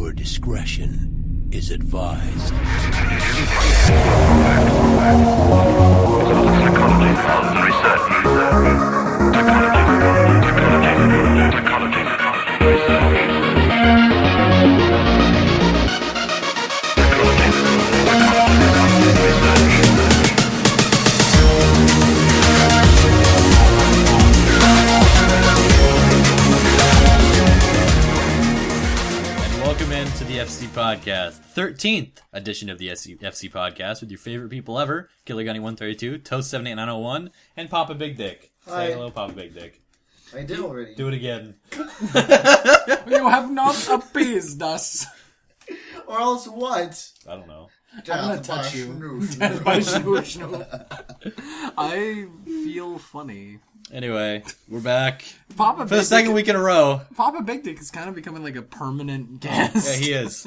Viewer discretion is advised. Welcome into the FC Podcast, 13th edition of the FC Podcast with your favorite people ever, Killer Gunny 132, Toast 78901, and Papa Big Dick. Hi. Say hello, Papa Big Dick. I did already. Do it again. You have not appeased us. Or else what? I don't know. I'm gonna touch you. Death by Shoo. I feel funny. Anyway, we're back Papa for the second week in a row. Papa Big Dick is kind of becoming like a permanent guest. Yeah, he is.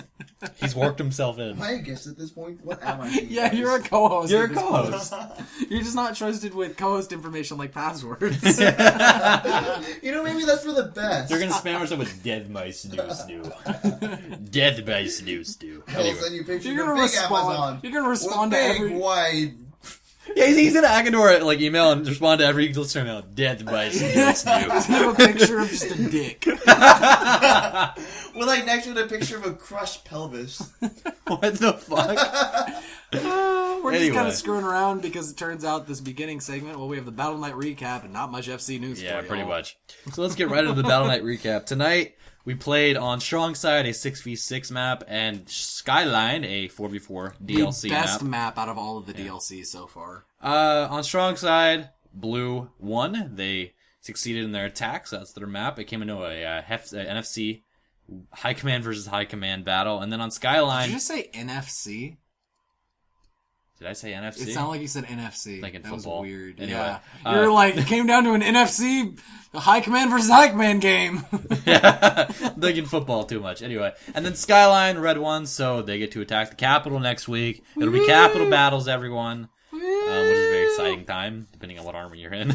He's worked himself in. Am I a guest at this point? What am I? Yeah, you're a co-host. You're a at this co-host. point. You're just not trusted with co-host information like passwords. You know, maybe that's for the best. They're gonna spam us up with Death by Snoo. Death by Snoo. I'll Anyway. send you pictures You're of gonna big respond. Amazon. You're gonna respond With to big, every. wide... Yeah, he's gonna Agador like email and respond to every listener email. Death by Snoo. Just have a picture of just a dick. With like next to it a picture of a crushed pelvis. What the fuck? We're just Anyway. kind of screwing around because it turns out this beginning segment, well, we have the Battle Night recap and not much FC news. Yeah, for pretty y'all. much. So let's get right into the Battle Night recap. Tonight, we played on Strong Side, a 6v6 map, and Skyline, a 4v4 DLC The best map. map out of all of the DLCs so far. On Strong Side, Blue won. They succeeded in their attacks. That's their map. It came into a NFC High Command versus High Command battle. And then on Skyline... Did you just say NFC? Did I say NFC? It sounded like you said NFC. Like in that football. was weird. Anyway, Yeah. You're like, it came down to an NFC High Command versus High Command game. Yeah, thinking football too much. Anyway, and then Skyline, red one, so they get to attack the Capitol next week. It'll be Capitol battles, everyone, which is a very exciting time, depending on what army you're in.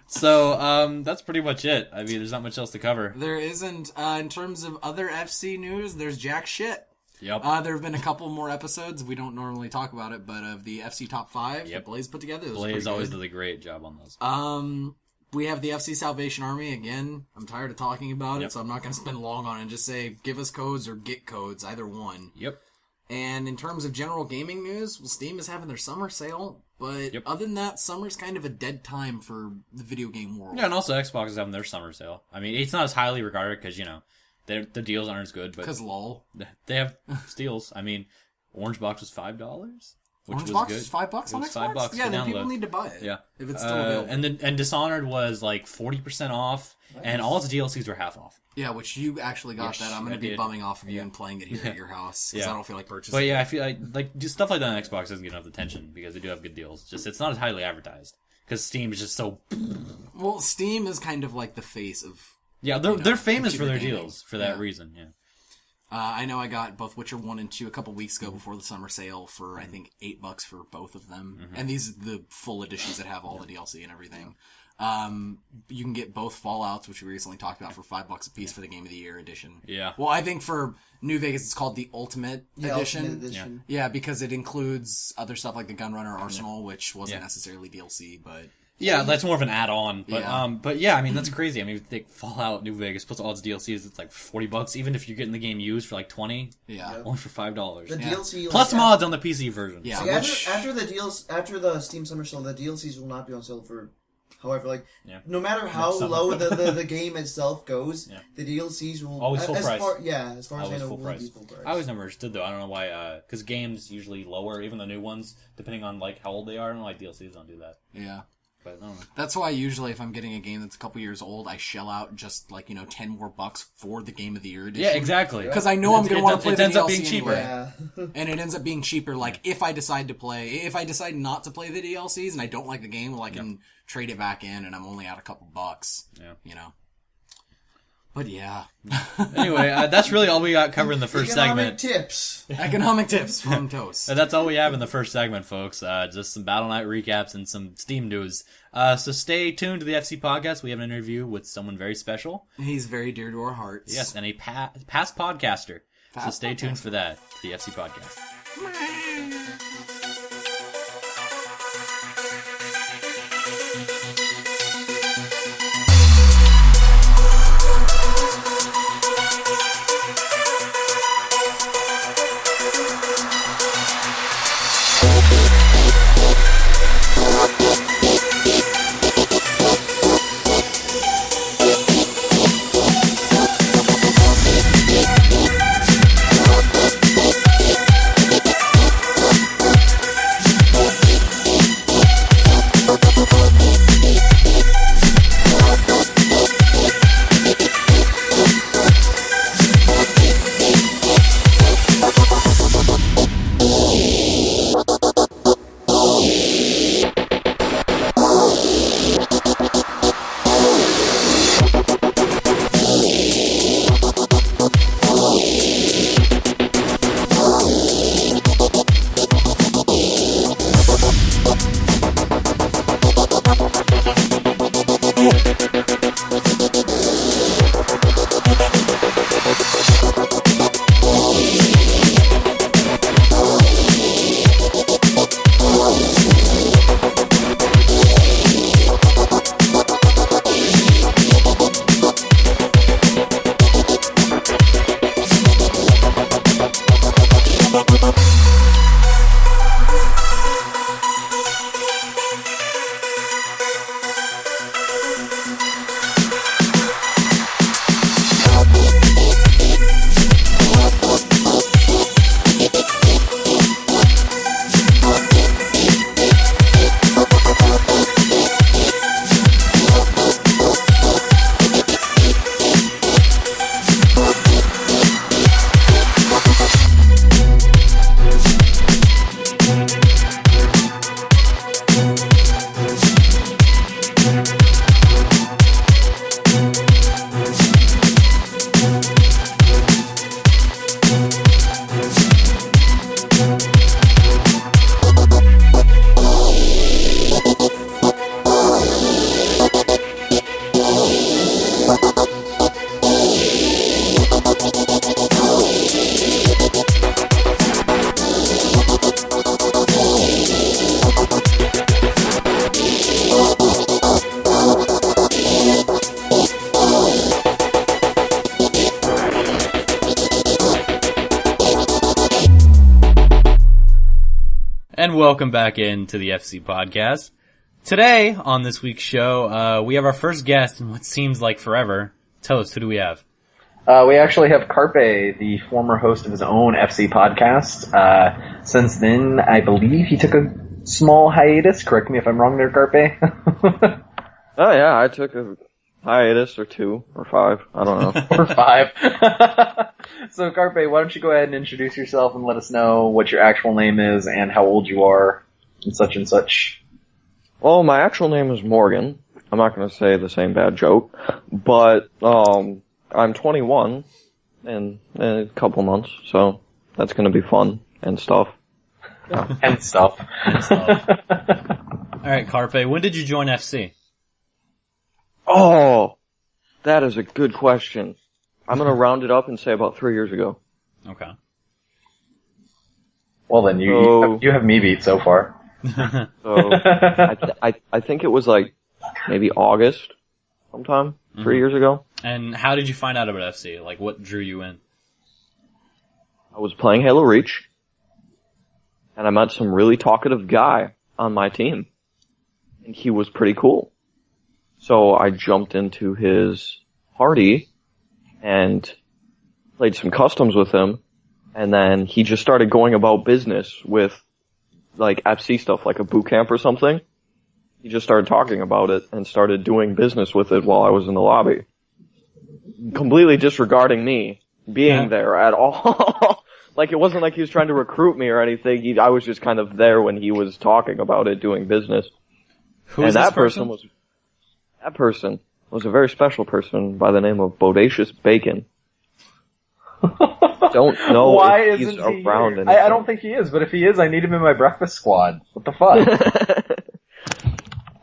So, that's pretty much it. I mean, there's not much else to cover. There isn't, in terms of other FC news, there's jack shit. Yep. There have been a couple more episodes. We don't normally talk about it, but of the FC Top 5 Yep. that Blaze put together. It was Blaze pretty always good. does a great job on those. We have the FC Salvation Army again. I'm tired of talking about Yep. it, so I'm not going to spend long on it. Just say, give us codes or get codes, either one. Yep. And in terms of general gaming news, well, Steam is having their summer sale, but Yep. other than that, summer's kind of a dead time for the video game world. Yeah, and also Xbox is having their summer sale. I mean, it's not as highly regarded because, you know, the deals aren't as good, but Because lol. they have steals. I mean, Orange Box was $5, which Orange was Box good. is $5 It on was Xbox? $5 Yeah, to then people download. need to buy it. Yeah, If it's still available. and Dishonored was like 40% off, and all its DLCs were half off. Yeah, which you actually got Yes, that. I'm going I to be did. bumming off of you and playing it here at your house because Yeah. I don't feel like purchasing But it. yeah, I feel like just stuff like that on Xbox doesn't get enough attention because they do have good deals. Just it's not as highly advertised because Steam is just so. Well, Steam is kind of like the face of... Yeah, they're famous for computer their gaming. deals for that Yeah. reason. Yeah. I know I got both Witcher 1 and 2 a couple weeks ago before the summer sale for, I think, $8 for both of them. Mm-hmm. And these are the full editions that have all the DLC and everything. You can get both Fallouts, which we recently talked about, for $5 a piece for the Game of the Year edition. Yeah. Well, I think for New Vegas, it's called the Ultimate Edition. Ultimate Edition. Yeah, because it includes other stuff like the Gunrunner Arsenal, which wasn't necessarily DLC, but... Yeah, that's more of an add-on, but Yeah. but yeah, I mean that's crazy. I mean, if you think Fallout New Vegas plus all its DLCs, it's like $40. Even if you're getting the game used for like $20, Yeah. only for $5. The DLC... Plus like, mods on the PC version. Yeah. So- Like, which- after the Steam Summer Sale, the DLCs will not be on sale for... However, like, Yeah. no matter how summer. low the game itself goes, Yeah. the DLCs will... Always full as price. As far as I Always know, full will price. be full price. I always never understood though. I don't know why. Because games usually lower, even the new ones, depending on like how old they are. I don't know why DLCs don't do that. Yeah. But I don't know. That's why usually if I'm getting a game that's a couple years old, I shell out just like, 10 more bucks for the Game of the Year edition. Yeah, exactly. Because I know I'm going to want to play it the ends up DLC being cheaper. anyway. Yeah. And it ends up being cheaper, like, if I decide not to play the DLCs and I don't like the game, well, I can trade it back in and I'm only out a couple bucks. Yeah. But yeah. Anyway, that's really all we got covered in the first Economic segment. tips. Economic tips from Toast. That's all we have in the first segment, folks. Just some Battle Night recaps and some Steam news. So stay tuned to the FC podcast. We have an interview with someone very special. He's very dear to our hearts. Yes, and a past podcaster. So Past stay tuned podcaster. for that, to the FC podcast. And welcome back into the FC podcast. Today, on this week's show, we have our first guest in what seems like forever. Toast, who do we have? We actually have Carpe, the former host of his own FC podcast. Since then, I believe he took a small hiatus. Correct me if I'm wrong there, Carpe. Oh yeah, I took a hiatus or 2 or 5. I don't know. Or 5. So Carpe, why don't you go ahead and introduce yourself and let us know what your actual name is and how old you are and such and such. Well, my actual name is Morgan. I'm not going to say the same bad joke, but I'm 21 in a couple months, so that's going to be fun and stuff. Yeah. And stuff. Alright, Carpe, when did you join FC? Oh, that is a good question. I'm going to round it up and say about 3 years ago. Okay. Well then, you have me beat so far. So I think it was like maybe August sometime 3 years ago. And how did you find out about FC? Like, what drew you in? I was playing Halo Reach, and I met some really talkative guy on my team, and he was pretty cool. So I jumped into his party and played some customs with him, and then he just started going about business with like FC stuff, like a boot camp or something. He just started talking about it and started doing business with it while I was in the lobby. Completely disregarding me being there at all. Like, it wasn't like he was trying to recruit me or anything. I was just kind of there when he was talking about it, doing business. Who was that this person? was... That person. was a very special person by the name of Bodacious Bacon. Don't know Why if isn't he's he around here? anymore. I don't think he is, but if he is, I need him in my breakfast squad. What the fuck?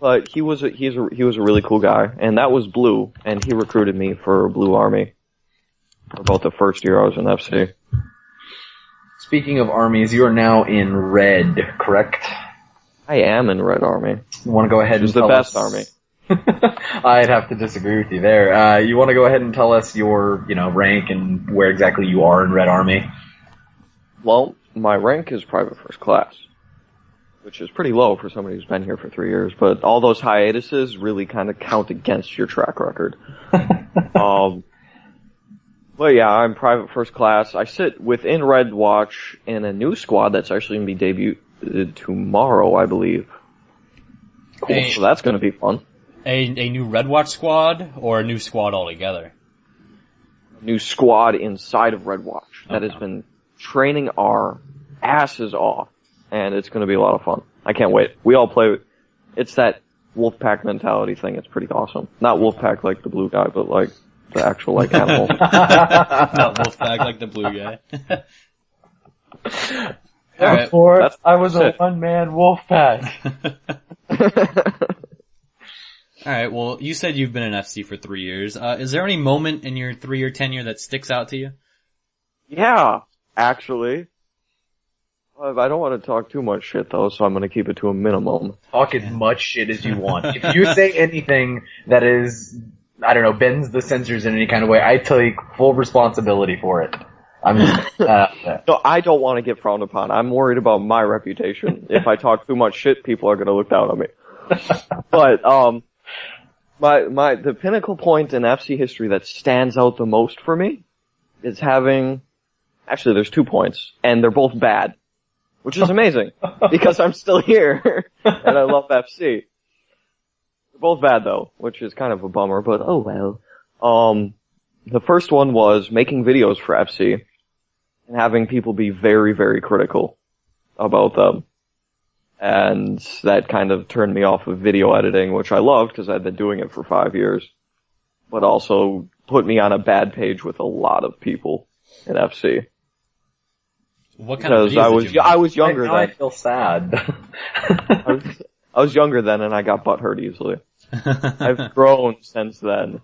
But he was a really cool guy, and that was Blue, and he recruited me for Blue Army for about the first year I was in FC. Speaking of armies, you are now in red, correct? I am in Red Army. You want to go ahead Which and is the tell best us... army. I'd have to disagree with you there. You want to go ahead and tell us your, rank and where exactly you are in Red Army? Well, my rank is Private First Class, which is pretty low for somebody who's been here for 3 years, but all those hiatuses really kind of count against your track record. But yeah, I'm Private First Class. I sit within Red Watch in a new squad that's actually going to be debuted tomorrow, I believe. Cool. So that's going to be fun. A new Red Watch squad or a new squad altogether? New squad inside of Red Watch that has been training our asses off, and it's going to be a lot of fun. I can't wait. We all play. It's that Wolfpack mentality thing. It's pretty awesome. Not Wolfpack like the blue guy, but like the actual animal. Not Wolfpack like the blue guy. Alright, I was a one-man Wolfpack. Alright, well, you said you've been in FC for 3 years. Is there any moment in your 3-year tenure that sticks out to you? Yeah, actually. I don't want to talk too much shit though, so I'm going to keep it to a minimum. Talk as much shit as you want. If you say anything that is, I don't know, bends the censors in any kind of way, I take full responsibility for it. No, I don't want to get frowned upon. I'm worried about my reputation. If I talk too much shit, people are going to look down on me. But, the pinnacle point in FC history that stands out the most for me is having, actually there's 2 points, and they're both bad, which is amazing, because I'm still here, and I love FC. They're both bad though, which is kind of a bummer, but oh well. The first one was making videos for FC, and having people be very, very critical about them. And that kind of turned me off of video editing, which I loved because I'd been doing it for 5 years, but also put me on a bad page with a lot of people in FC. What kind of videos did you make? I was younger then. I feel sad. I was younger then and I got butthurt easily. I've grown since then.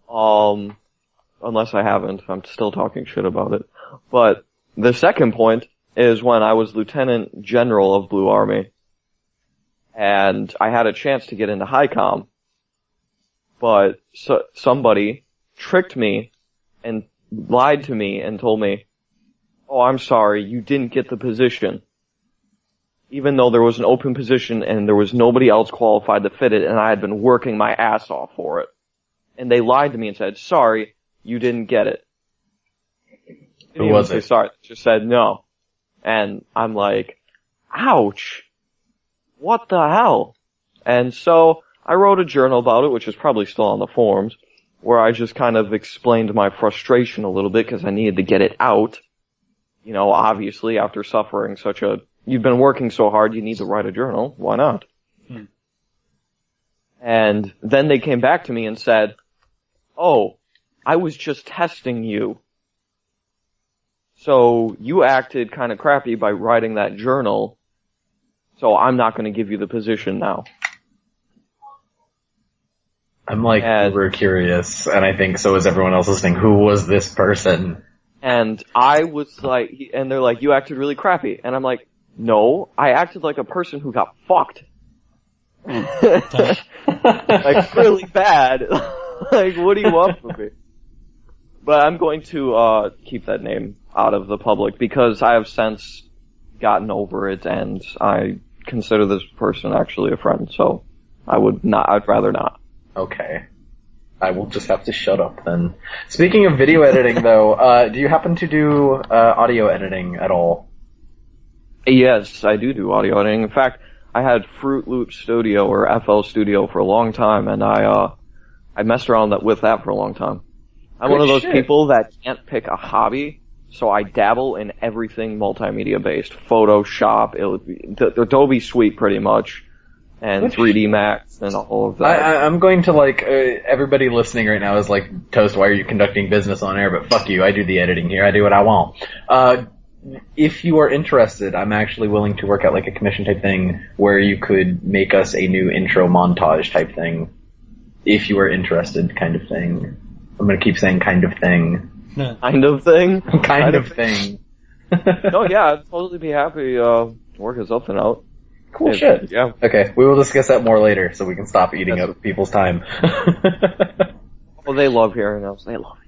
Unless I haven't, I'm still talking shit about it. But the second point is when I was Lieutenant General of Blue Army, and I had a chance to get into HighCom, but somebody tricked me and lied to me and told me, "Oh, I'm sorry, you didn't get the position." Even though there was an open position and there was nobody else qualified to fit it, and I had been working my ass off for it. And they lied to me and said, "Sorry, you didn't get it." Who was it? Sorry, just said no. And I'm like, ouch. What the hell? And so I wrote a journal about it, which is probably still on the forums, where I just kind of explained my frustration a little bit because I needed to get it out. You know, obviously after suffering you've been working so hard, you need to write a journal. Why not? And then they came back to me and said, "Oh, I was just testing you. So you acted kind of crappy by writing that journal, so I'm not going to give you the position now." I'm super curious, and I think so is everyone else listening. Who was this person? And I was like, and they're like, "You acted really crappy." And I'm like, "No, I acted like a person who got fucked." Like, really bad. Like, what do you want from me? But I'm going to keep that name out of the public because I have since gotten over it and I consider this person actually a friend, so I'd rather not. Okay. I will just have to shut up then. Speaking of video editing though, do you happen to do audio editing at all? Yes, I do audio editing. In fact, I had Fruit Loop Studio or FL Studio for a long time and I messed around with that for a long time. I'm one of those people that can't pick a hobby, so I dabble in everything multimedia based. Photoshop, the Adobe Suite pretty much, and 3D Max and all of that. I'm going to, like, everybody listening right now is like, Toast, why are you conducting business on air? But fuck you, I do the editing here, I do what I want. If you are interested, I'm actually willing to work out like a commission type thing where you could make us a new intro montage type thing. If you are interested, kind of thing. I'm gonna keep saying kind of thing. Kind of thing? Kind of thing. No, yeah, I'd totally be happy working something out. Cool shit. Yeah. Okay, we will discuss that more later so we can stop eating up people's time. Well, they love hearing us. They love it.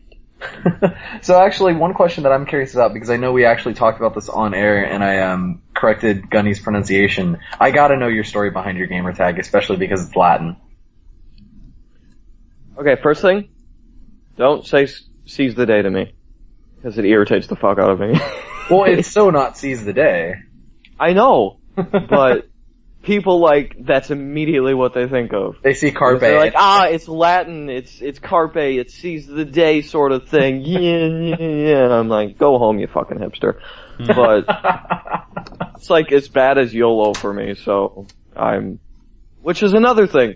So actually, one question that I'm curious about, because I know we actually talked about this on air, and I corrected Gunny's pronunciation. I gotta know your story behind your gamer tag, especially because it's Latin. Okay, first thing, don't say seize the day to me, because it irritates the fuck out of me. Well, it's so not seize the day. I know, but people that's immediately what they think of. They see carpe. They're like, it's Latin, it's carpe, it's seize the day sort of thing. Yeah. And I'm like, go home, you fucking hipster. But it's like as bad as YOLO for me, so which is another thing.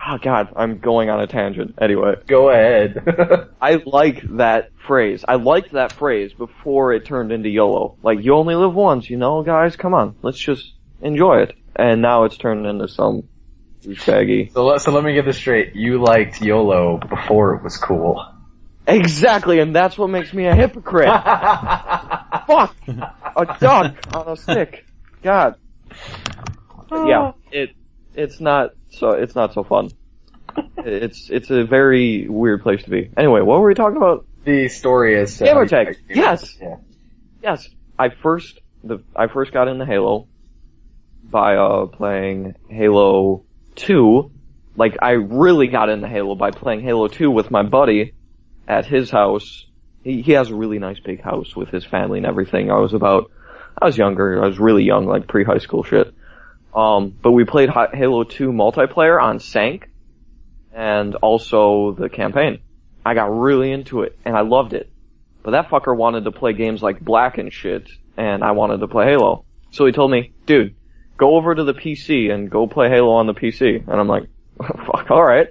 Oh god, I'm going on a tangent. Anyway. Go ahead. I like that phrase. I liked that phrase before it turned into YOLO. Like, you only live once, guys, come on, let's just enjoy it. And now it's turned into some douchebaggy. So let me get this straight. You liked YOLO before it was cool. Exactly, and that's what makes me a hypocrite. Fuck! A duck on a stick. God. But yeah, it's not so fun. It's a very weird place to be. Anyway, what were we talking about? The story is gamertag. Yes. Yeah. Yes. I first got into Halo by playing Halo 2. Like, I really got into Halo by playing Halo 2 with my buddy at his house. He has a really nice big house with his family and everything. I was younger. I was really young, like pre-high school shit. But we played Halo 2 multiplayer on Sank, and also the campaign. I got really into it, and I loved it. But that fucker wanted to play games like Black and shit, and I wanted to play Halo. So he told me, dude, go over to the PC and go play Halo on the PC. And I'm like, fuck, alright.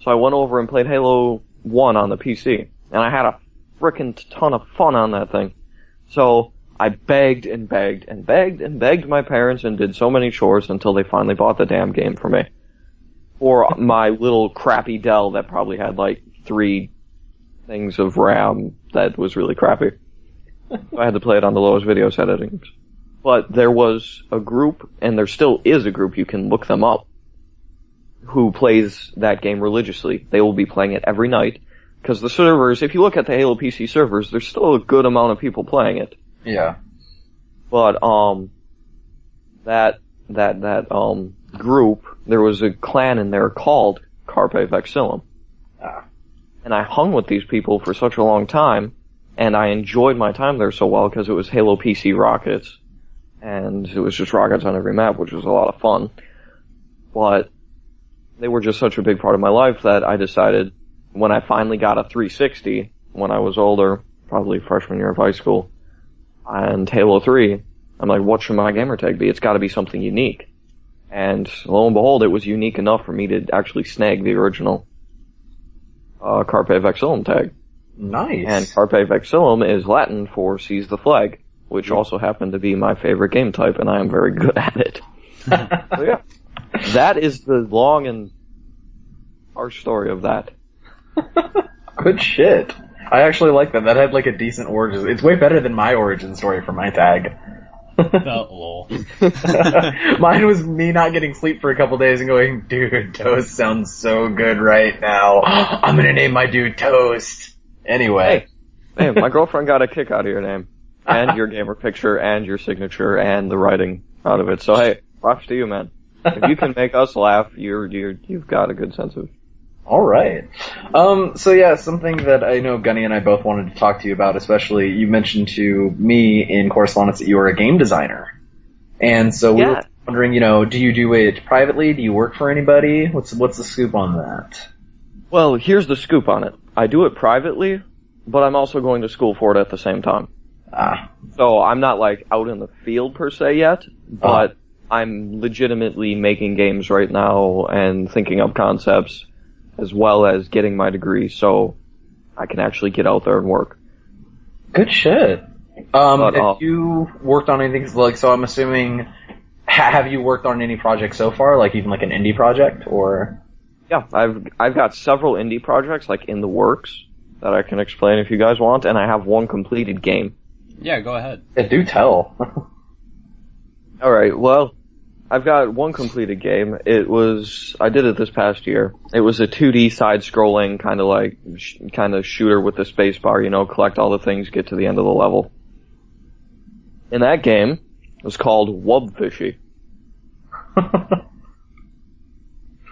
So I went over and played Halo 1 on the PC, and I had a frickin' ton of fun on that thing. So I begged and begged and begged and begged my parents and did so many chores until they finally bought the damn game for me. For my little crappy Dell that probably had like 3 things of RAM that was really crappy. I had to play it on the lowest video settings. But there was a group, and there still is a group, you can look them up, who plays that game religiously. They will be playing it every night, because the servers, if you look at the Halo PC servers, there's still a good amount of people playing it. Yeah. But, that group, there was a clan in there called Carpe Vexillum. And I hung with these people for such a long time, and I enjoyed my time there so well because it was Halo PC rockets, and it was just rockets on every map, which was a lot of fun. But they were just such a big part of my life that I decided, when I finally got a 360, when I was older, probably freshman year of high school, and Halo 3, I'm like, what should my gamertag be? It's gotta be something unique. And lo and behold, it was unique enough for me to actually snag the original Carpe Vexillum tag. Nice. And Carpe Vexillum is Latin for seize the flag, which also happened to be my favorite game type, and I am very good at it. So yeah, that is the long and harsh story of that. Good shit. I actually like that. That had like a decent origin. It's way better than my origin story for my tag. Lol. Mine was me not getting sleep for a couple days and going, dude, Toast sounds so good right now. I'm gonna name my dude Toast. Anyway. Hey, my girlfriend got a kick out of your name. And your gamer picture, and your signature, and the writing out of it. So hey, props to you, man. If you can make us laugh, you've got a good sense of... Alright. So yeah, something that I know Gunny and I both wanted to talk to you about, especially you mentioned to me in correspondence that you were a game designer. And so we were wondering, do you do it privately? Do you work for anybody? What's the scoop on that? Well, here's the scoop on it. I do it privately, but I'm also going to school for it at the same time. So I'm not like out in the field per se yet, but I'm legitimately making games right now and thinking up concepts, as well as getting my degree, so I can actually get out there and work. Good shit. Have you worked on anything, like, so I'm assuming, have you worked on any projects so far, like even like an indie project, or? Yeah, I've got several indie projects, like, in the works, that I can explain if you guys want, and I have one completed game. Yeah, go ahead. Yeah, do tell. Alright, well, I've got one completed game. I did it this past year. It was a 2D side-scrolling kind of shooter with the spacebar, collect all the things, get to the end of the level. In that game, it was called Wubfishy.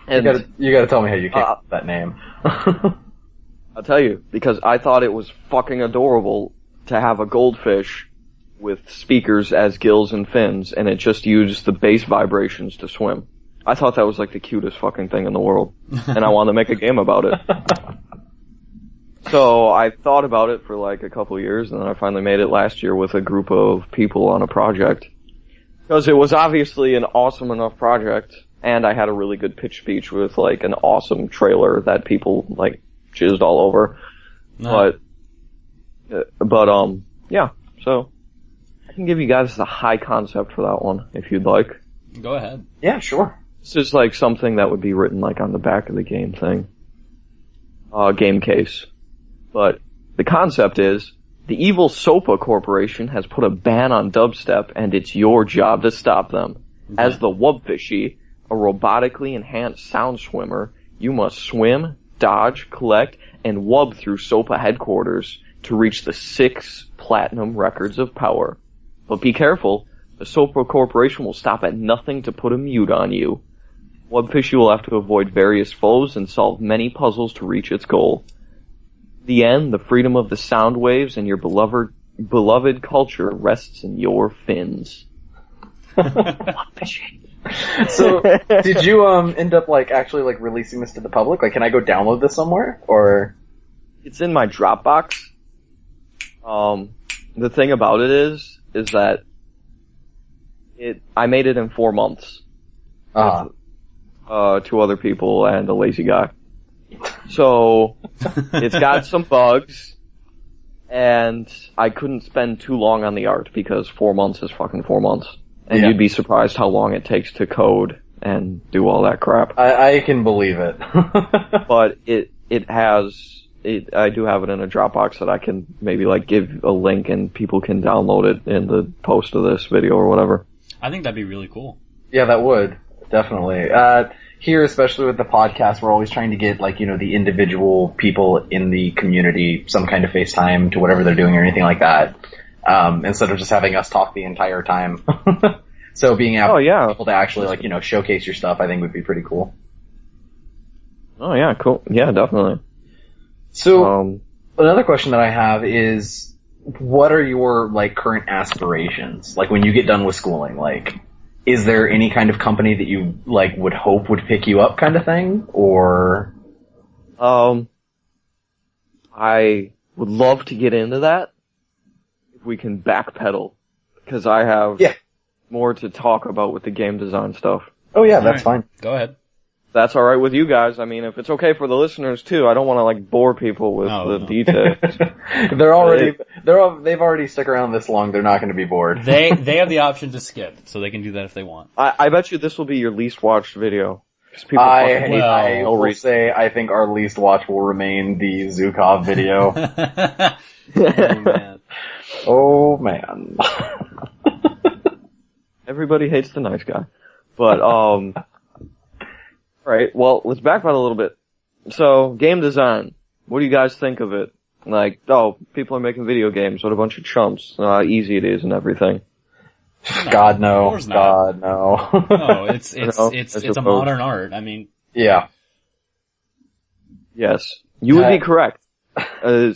And you gotta tell me how you came up with that name. I'll tell you, because I thought it was fucking adorable to have a goldfish with speakers as gills and fins, and it just used the bass vibrations to swim. I thought that was like the cutest fucking thing in the world, and I wanted to make a game about it. So I thought about it for like a couple years, and then I finally made it last year with a group of people on a project. Because it was obviously an awesome enough project, and I had a really good pitch speech with like an awesome trailer that people like jizzed all over. No. But yeah, so I can give you guys the high concept for that one if you'd like. Go ahead. Yeah, sure. This is like something that would be written like on the back of the game thing. Game case. But the concept is, the evil SOPA Corporation has put a ban on dubstep, and it's your job to stop them. Okay. As the Wubfishy, a robotically enhanced sound swimmer, you must swim, dodge, collect, and wub through SOPA headquarters to reach the 6 platinum records of power. But be careful, the SOPA Corporation will stop at nothing to put a mute on you. Wubfishy will have to avoid various foes and solve many puzzles to reach its goal. In the end, the freedom of the sound waves and your beloved culture rests in your fins. So, did you end up like actually like releasing this to the public? Like, can I go download this somewhere, or? It's in my Dropbox. The thing about it is that I made it in 4 months. With, 2 other people and a lazy guy. So, it's got some bugs, and I couldn't spend too long on the art because 4 months is fucking 4 months. And You'd be surprised how long it takes to code and do all that crap. I can believe it. But I do have it in a Dropbox that I can maybe like give a link and people can download it in the post of this video or whatever. I think that'd be really cool. Yeah, that would. Definitely. Here, especially with the podcast, we're always trying to get, like, the individual people in the community some kind of FaceTime to whatever they're doing or anything like that, instead of just having us talk the entire time. So being able to actually, like, showcase your stuff, I think would be pretty cool. Oh, yeah, cool. Yeah, definitely. So, another question that I have is, what are your, like, current aspirations? Like, when you get done with schooling, like, is there any kind of company that you, like, would hope would pick you up kind of thing, or? I would love to get into that if we can backpedal, because I have more to talk about with the game design stuff. Oh yeah, that's fine. Go ahead. That's alright with you guys. I mean, if it's okay for the listeners too, I don't want to like bore people with the details. They've already stuck around this long, they're not going to be bored. They have the option to skip, so they can do that if they want. I bet you this will be your least watched video. I will say, I think our least watch will remain the Zukov video. Oh man. Oh man. Everybody hates the nice guy. But, Alright, well, let's backpedal a little bit. So, game design. What do you guys think of it? Like, people are making video games. What a bunch of chumps. How easy it is and everything. No, God, no. Of course not. God, no. No, it's a modern art. I mean. Yeah. Yes. You would be correct.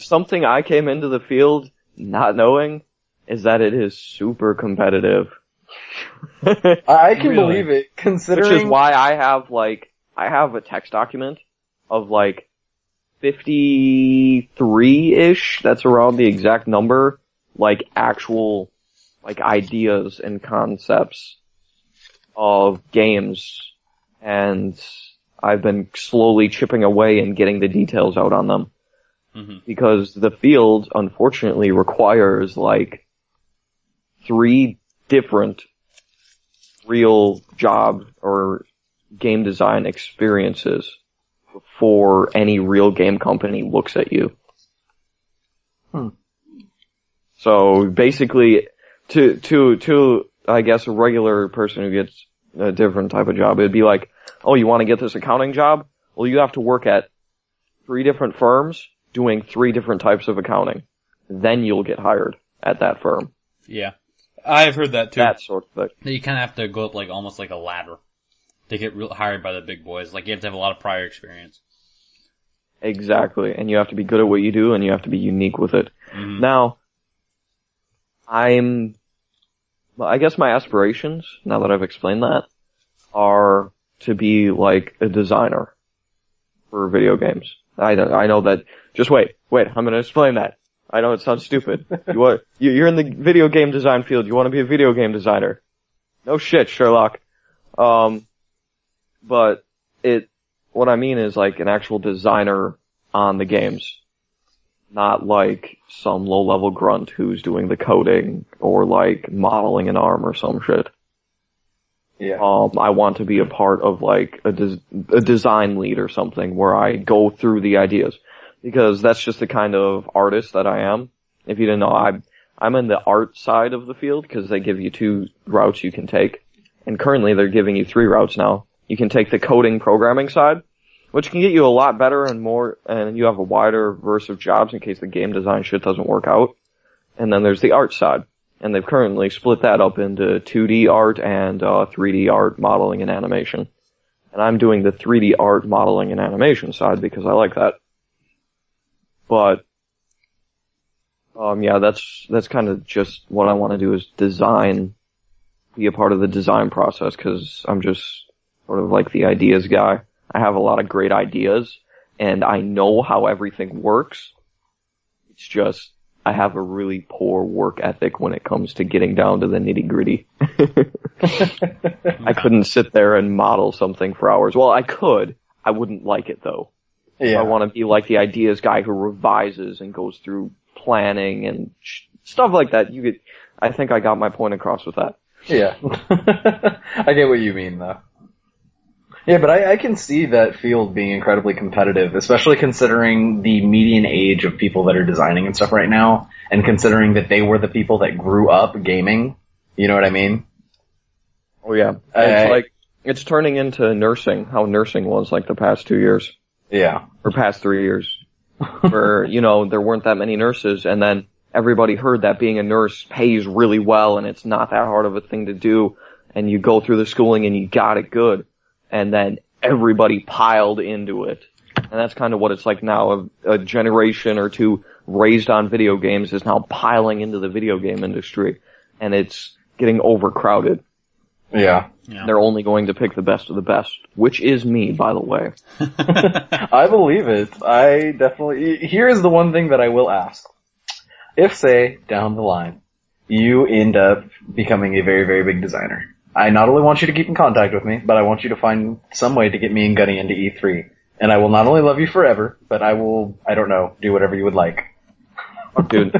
Something I came into the field not knowing is that it is super competitive. I can believe it, considering... Which is why I have a text document of like 53-ish, that's around the exact number, like actual, like ideas and concepts of games, and I've been slowly chipping away and getting the details out on them. Mm-hmm. Because the field, unfortunately, requires, like, 3 different real job or game design experiences before any real game company looks at you. So basically, to I guess a regular person who gets a different type of job, it'd be like, oh, you want to get this accounting job? Well, you have to work at 3 different firms doing 3 different types of accounting. Then you'll get hired at that firm. Yeah. I've heard that too. That sort of thing. That you kind of have to go up like almost like a ladder to get hired by the big boys. Like you have to have a lot of prior experience. Exactly. And you have to be good at what you do, and you have to be unique with it. Mm-hmm. Now, I guess my aspirations, now that I've explained that, are to be like a designer for video games. I know that, just wait, I'm gonna explain that. I know it sounds stupid. You're in the video game design field, you want to be a video game designer. No shit, Sherlock. But what I mean is like an actual designer on the games. Not like some low-level grunt who's doing the coding or like modeling an arm or some shit. Yeah. I want to be a part of like a design lead or something where I go through the ideas. Because that's just the kind of artist that I am. If you didn't know, I'm in the art side of the field because they give you 2 routes you can take. And currently they're giving you 3 routes now. You can take the coding programming side, which can get you a lot better and more, and you have a wider verse of jobs in case the game design shit doesn't work out. And then there's the art side. And they've currently split that up into 2D art and 3D art modeling and animation. And I'm doing the 3D art modeling and animation side because I like that. But, yeah, that's kind of just what I want to do is design, be a part of the design process, because I'm just sort of like the ideas guy. I have a lot of great ideas, and I know how everything works. It's just, I have a really poor work ethic when it comes to getting down to the nitty gritty. I couldn't sit there and model something for hours. Well, I could. I wouldn't like it though. Yeah. I want to be like the ideas guy who revises and goes through planning and stuff like that. I think I got my point across with that. Yeah. I get what you mean though. Yeah, but I can see that field being incredibly competitive, especially considering the median age of people that are designing and stuff right now, and considering that they were the people that grew up gaming. You know what I mean? Oh yeah. It's turning into nursing, how nursing was like the past 2 years. Yeah. Or past 3 years. Where, there weren't that many nurses, and then everybody heard that being a nurse pays really well, and it's not that hard of a thing to do, and you go through the schooling and you got it good. And then everybody piled into it. And that's kind of what it's like now. A generation or 2 raised on video games is now piling into the video game industry. And it's getting overcrowded. Yeah. They're only going to pick the best of the best. Which is me, by the way. I believe it. I definitely... Here is the one thing that I will ask. If, say, down the line, you end up becoming a very, very big designer, I not only want you to keep in contact with me, but I want you to find some way to get me and Gunny into E3. And I will not only love you forever, but I will, I don't know, do whatever you would like. Dude,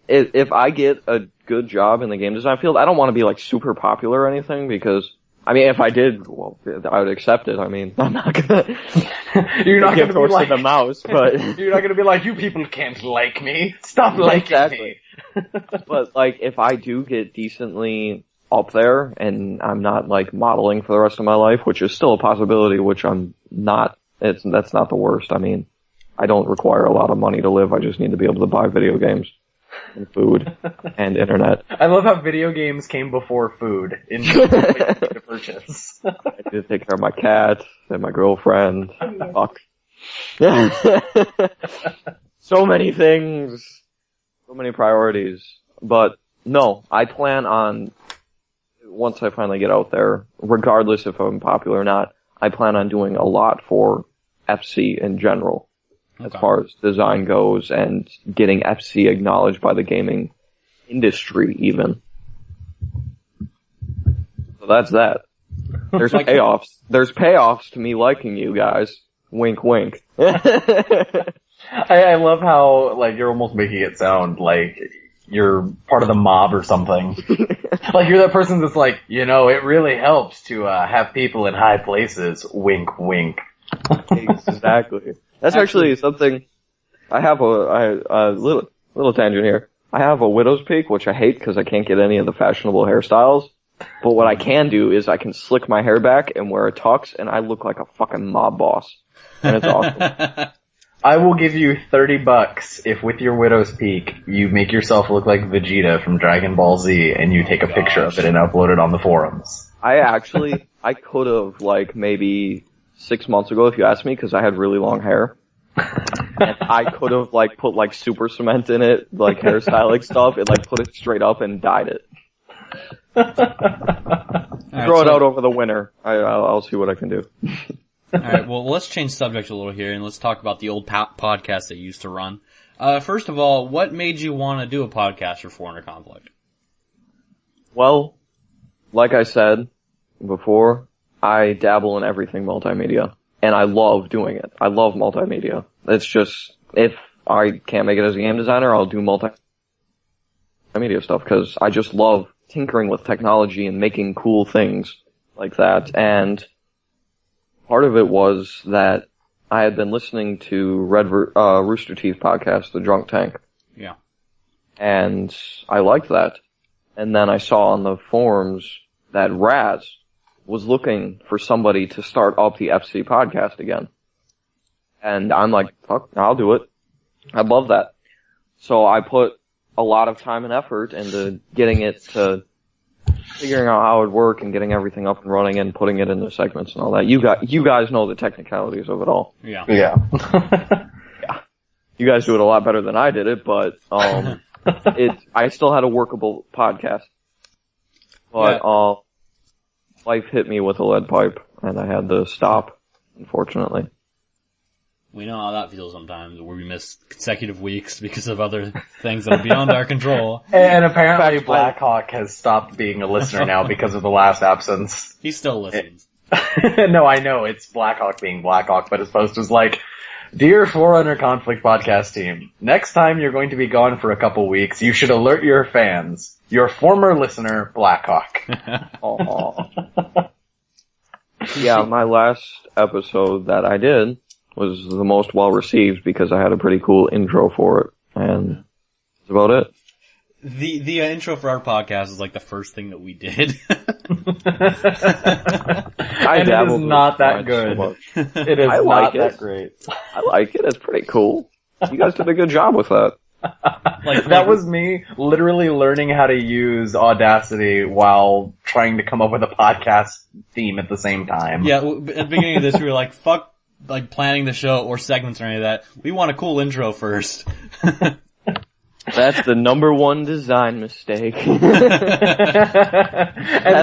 if I get a good job in the game design field, I don't want to be like super popular or anything because, if I did, well, I would accept it. I'm not gonna, you're not gonna be like the mouse, but you're not gonna be like, you people can't like me. Stop liking me. But like, if I do get decently up there and I'm not like modeling for the rest of my life, which is still a possibility, which I'm not, that's not the worst. I don't require a lot of money to live. I just need to be able to buy video games and food and internet. I love how video games came before food in to purchase. I need to take care of my cat and my girlfriend. Fuck. So many things. So many priorities. But no, I plan on, once I finally get out there, regardless if I'm popular or not, I plan on doing a lot for FC in general. As far as design goes and getting FC acknowledged by the gaming industry even. So that's that. There's payoffs. There's payoffs to me liking you guys. Wink, wink. I love how, like, you're almost making it sound like you're part of the mob or something. Like, you're that person that's like, you know, it really helps to have people in high places. Wink, wink. Exactly. That's actually something. I have a little tangent here. I have a widow's peak, which I hate because I can't get any of the fashionable hairstyles. But what I can do is I can slick my hair back and wear a tux, and I look like a fucking mob boss. And it's awesome. I will give you $30 if with your widow's peak you make yourself look like Vegeta from Dragon Ball Z and you take a picture of it and upload it on the forums. I could have, like, maybe 6 months ago if you asked me, because I had really long hair. And I could have, like, put, like, super cement in it, like, hairstyling stuff, and, like, put it straight up and dyed it. Throw it out over the winter. I'll see what I can do. Alright, well, let's change subject a little here, and let's talk about the old podcast that you used to run. First of all, what made you want to do a podcast for Forerunner Conflict? Well, like I said before, I dabble in everything multimedia. And I love doing it. I love multimedia. It's just, if I can't make it as a game designer, I'll do multimedia stuff, because I just love tinkering with technology and making cool things like that. And part of it was that I had been listening to Rooster Teeth podcast, The Drunk Tank. Yeah. And I liked that. And then I saw on the forums that Raz was looking for somebody to start up the FC podcast again. And I'm like, fuck, I'll do it. I love that. So I put a lot of time and effort into getting it to figuring out how it would work and getting everything up and running and putting it into segments and all that. You guys know the technicalities of it all. Yeah. Yeah. Yeah. You guys do it a lot better than I did it, but I still had a workable podcast. But life hit me with a lead pipe, and I had to stop, unfortunately. We know how that feels sometimes, where we miss consecutive weeks because of other things that are beyond our control. And apparently Blackhawk has stopped being a listener now because of the last absence. He still listens. No, I know, it's Blackhawk being Blackhawk, but his post was like, Dear Forerunner Conflict podcast team, next time you're going to be gone for a couple weeks, you should alert your fans. Your former listener, Blackhawk. Aww. Yeah, my last episode that I did was the most well received because I had a pretty cool intro for it, and that's about it. The intro for our podcast is like the first thing that we did. And it is not that good. So It is not that great. I like it. It's pretty cool. You guys did a good job with that. That was me literally learning how to use Audacity while trying to come up with a podcast theme at the same time. Yeah, at the beginning of this, we were like, fuck, like, planning the show or segments or any of that. We want a cool intro first. That's the number one design mistake. And That's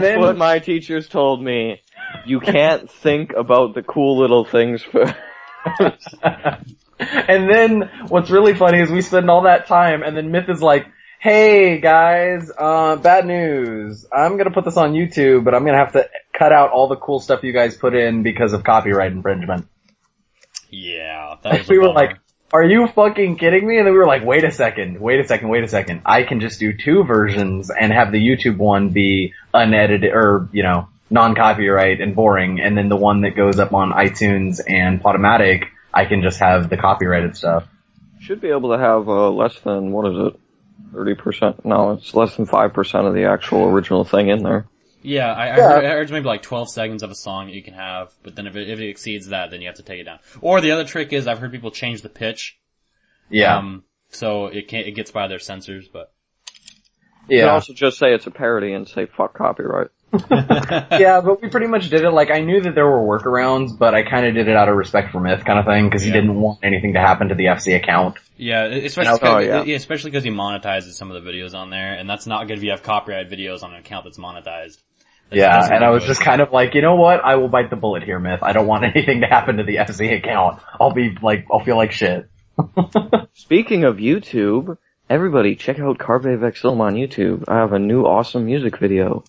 then, what my teachers told me. You can't think about the cool little things first. And then what's really funny is we spend all that time, and then Myth is like, hey guys, bad news. I'm gonna put this on YouTube, but I'm gonna have to cut out all the cool stuff you guys put in because of copyright infringement. Yeah, that was We a were bummer. like, are you fucking kidding me? And then we were like, wait a second. I can just do two versions and have the YouTube one be unedited or, you know, non-copyright and boring, and then the one that goes up on iTunes and Podomatic, I can just have the copyrighted stuff. Should be able to have less than, 30%? No, it's less than 5% of the actual original thing in there. Yeah, I heard maybe like 12 seconds of a song that you can have, but then if it exceeds that, then you have to take it down. Or the other trick is I've heard people change the pitch. Yeah. So it gets by their censors, but. You can Yeah. also just say it's a parody and say fuck copyright. Yeah, but we pretty much did it. Like, I knew that there were workarounds, but I kind of did it out of respect for Myth kind of thing, because he didn't want anything to happen to the FC account. Yeah, especially yeah. especially because he monetizes some of the videos on there, and that's not good if you have copyright videos on an account that's monetized. Yeah, and I was just kind of like, you know what? I will bite the bullet here, Myth. I don't want anything to happen to the FC account. I'll feel like shit. Speaking of YouTube, everybody check out Carve Vexilm on YouTube. I have a new awesome music video.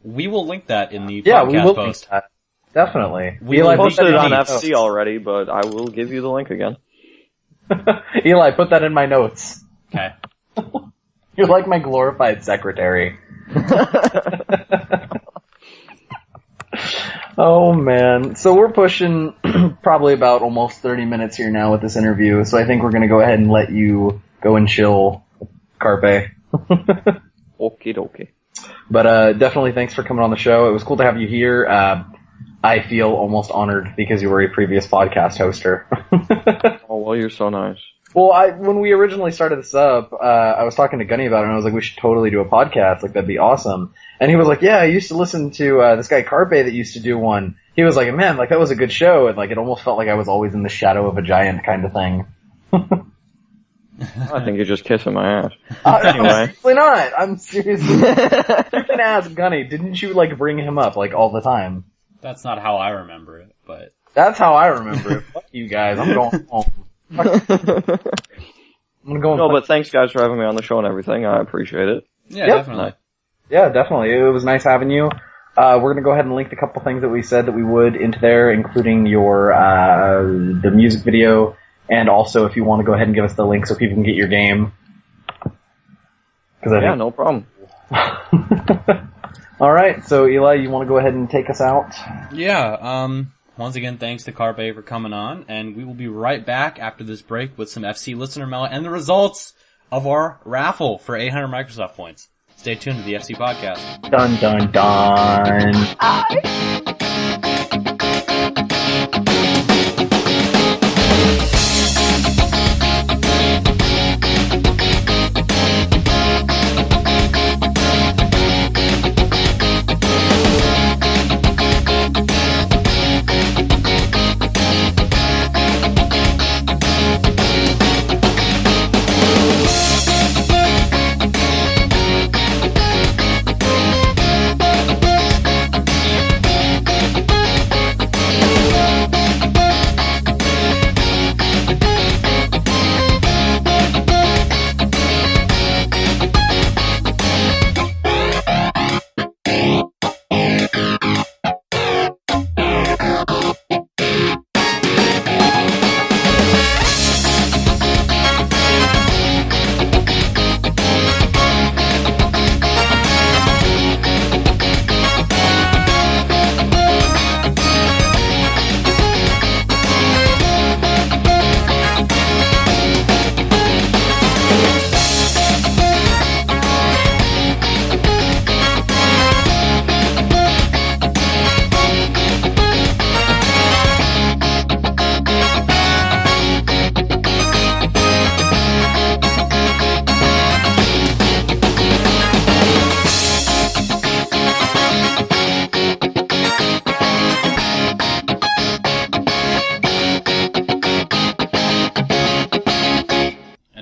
We will link that in the Yeah, podcast we will post. link that. Definitely. We Eli, will put Posted that it in on my FC already, but I will give you the link again. notes. Eli, put that in my notes. Okay. You're like my glorified secretary. Oh man. So we're pushing probably about almost 30 minutes here now with this interview, so I think we're gonna go ahead and let you go and chill, Carpe. Okie dokie. But definitely thanks for coming on the show. It was cool to have you here. I feel almost honored because you were a previous podcast hoster. Oh, well, you're so nice. Well, when we originally started this up, I was talking to Gunny about it, and I was like, we should totally do a podcast. Like, that'd be awesome. And he was like, yeah, I used to listen to this guy Carpe that used to do one. He was like, man, like, that was a good show. And, like, it almost felt like I was always in the shadow of a giant kind of thing. I think you're just kissing my ass. I'm Anyway. seriously not. I'm seriously not. You can ask Gunny, didn't you, like, bring him up, like, all the time? That's not how I remember it, but... That's how I remember it. Fuck you guys. I'm going home. I'm gonna go. No, but thanks guys for having me on the show and everything. I appreciate it. Yeah, Yep. definitely. Yeah, definitely. It was nice having you. We're gonna go ahead and link the couple things that we said that we would into there, including your the music video, and also if you want to go ahead and give us the link so people can get your game. Yeah, no problem. All right, so Eli, you want to go ahead and take us out? Yeah, once again, thanks to Carpe for coming on, and we will be right back after this break with some FC listener mail and the results of our raffle for 800 Microsoft points. Stay tuned to the FC Podcast. Dun dun dun.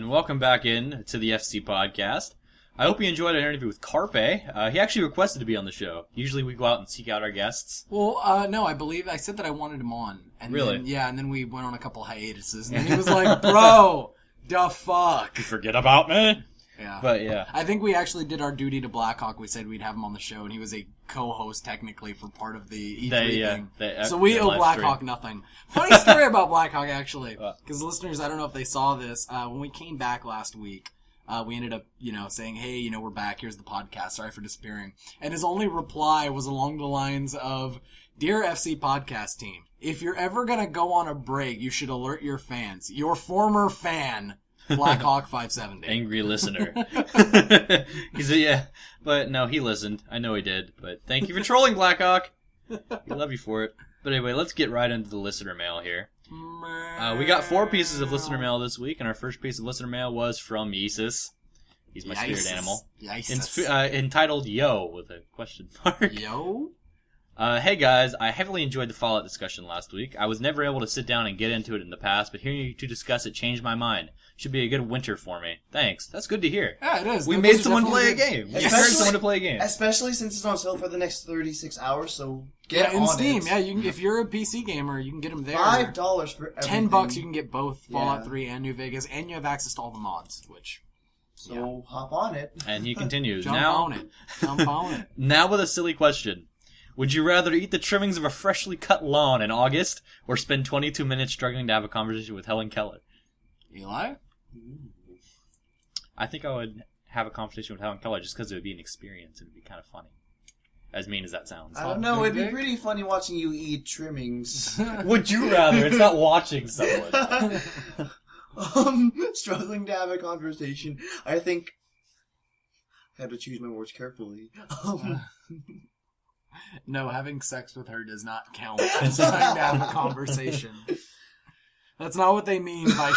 Welcome back in to the FC Podcast. I hope you enjoyed our interview with Carpe. He actually requested to be on the show. Usually we go out and seek out our guests. Well, no, I believe I said that I wanted him on. And Really? Then, yeah, and then we went on a couple hiatuses, and then he was like, bro, the fuck. You forget about me? Yeah. But yeah. I think we actually did our duty to Blackhawk. We said we'd have him on the show, and he was a co-host technically for part of the E3 thing. So we owe Blackhawk nothing. Funny story about Blackhawk, actually. Because listeners, I don't know if they saw this. When we came back last week, we ended up, saying, hey, we're back. Here's the podcast. Sorry for disappearing. And his only reply was along the lines of, Dear FC Podcast team, if you're ever going to go on a break, you should alert your fans. Your former fan, Blackhawk 570. Angry listener. He said, yeah. But no, he listened. I know he did. But thank you for trolling, Blackhawk. We love you for it. But anyway, let's get right into the listener mail here. We got 4 pieces of listener mail this week, and our first piece of listener mail was from Yeesus. He's my spirit animal. Entitled Yo, with a question mark. Yo? Hey guys, I heavily enjoyed the Fallout discussion last week. I was never able to sit down and get into it in the past, but hearing you two discuss it changed my mind. Should be a good winter for me. Thanks. That's good to hear. Yeah, it is. We made someone play a game. We encouraged someone to play a game. Especially since it's on sale for the next 36 hours, so get in on Steam. it. Yeah, you can, if you're a PC gamer, you can get them there. $5 for everything. $10 you can get both Fallout Yeah. 3 and New Vegas, and you have access to all the mods, which So hop on it. And he continues. Jump on it. Now with a silly question. Would you rather eat the trimmings of a freshly cut lawn in August, or spend 22 minutes struggling to have a conversation with Helen Keller? Eli? I think I would have a conversation with Helen Keller just because it would be an experience and it would be kind of funny. As mean as that sounds. I don't know, it'd be pretty funny watching you eat trimmings. Would you rather? It's not watching someone. Struggling to have a conversation. I think I have to choose my words carefully. No, having sex with her does not count as trying to have a conversation. That's not what they mean by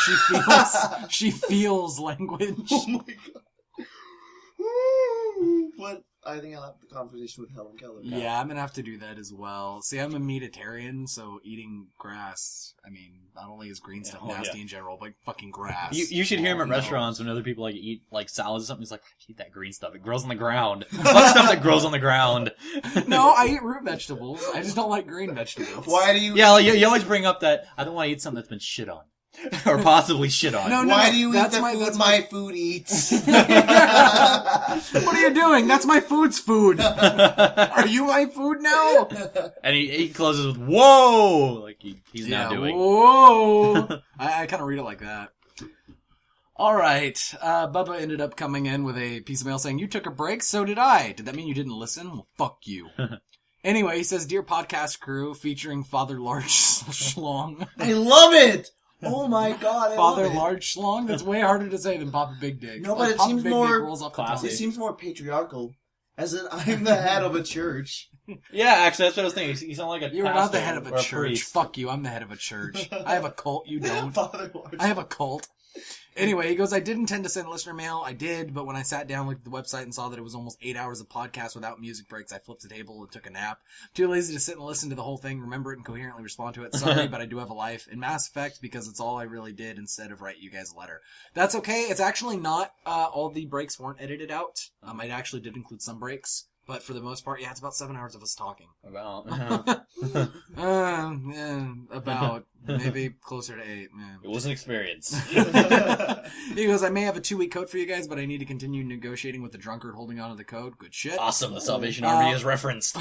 she feels language. Oh my god. But I think I'll have the conversation with Helen Keller now. Yeah, I'm gonna have to do that as well. See, I'm a meatitarian, so eating grass, I mean, not only is green stuff nasty in general, but fucking grass. You should hear him at restaurants when other people like eat like salads or something. He's like, I eat that green stuff. It grows on the ground. Fuck stuff that grows on the ground. No, I eat root vegetables. I just don't like green vegetables. Why do you... Yeah, like, you always bring up that I don't want to eat something that's been shit on. Or possibly shit on. No, Why do you eat the food my food eats? What are you doing? That's my food's food. Are you my food now? And he closes with, whoa! Like he's now doing. Whoa! I kind of read it like that. Alright, Bubba ended up coming in with a piece of mail saying, you took a break, so did I. Did that mean you didn't listen? Well, fuck you. Anyway, he says, Dear podcast crew, featuring Father Large Schlong. I love it! Oh my god, Father Large Schlong? That's way harder to say than Papa Big Dick. No, but it Papa seems Big more Dick rolls off the tongue. It seems more patriarchal. As in, I'm the head of a church. Yeah, actually, that's what I was thinking. You sound like a You're not the head of a church. Priest. Fuck you, I'm the head of a church. I have a cult, you don't. Father Large. I have a cult. Anyway, he goes, I did intend to send listener mail. I did, but when I sat down, looked at the website, and saw that it was almost 8 hours of podcast without music breaks, I flipped the table and took a nap. Too lazy to sit and listen to the whole thing, remember it, and coherently respond to it. Sorry, but I do have a life. In Mass Effect, because it's all I really did instead of write you guys a letter. That's okay. It's actually not, all the breaks weren't edited out. I actually did include some breaks. But for the most part, yeah, it's about 7 hours of us talking. About. About maybe closer to 8. Man. It was an experience. He goes, I may have a 2-week code for you guys, but I need to continue negotiating with the drunkard holding onto the code. Good shit. Awesome, the Salvation Army is referenced.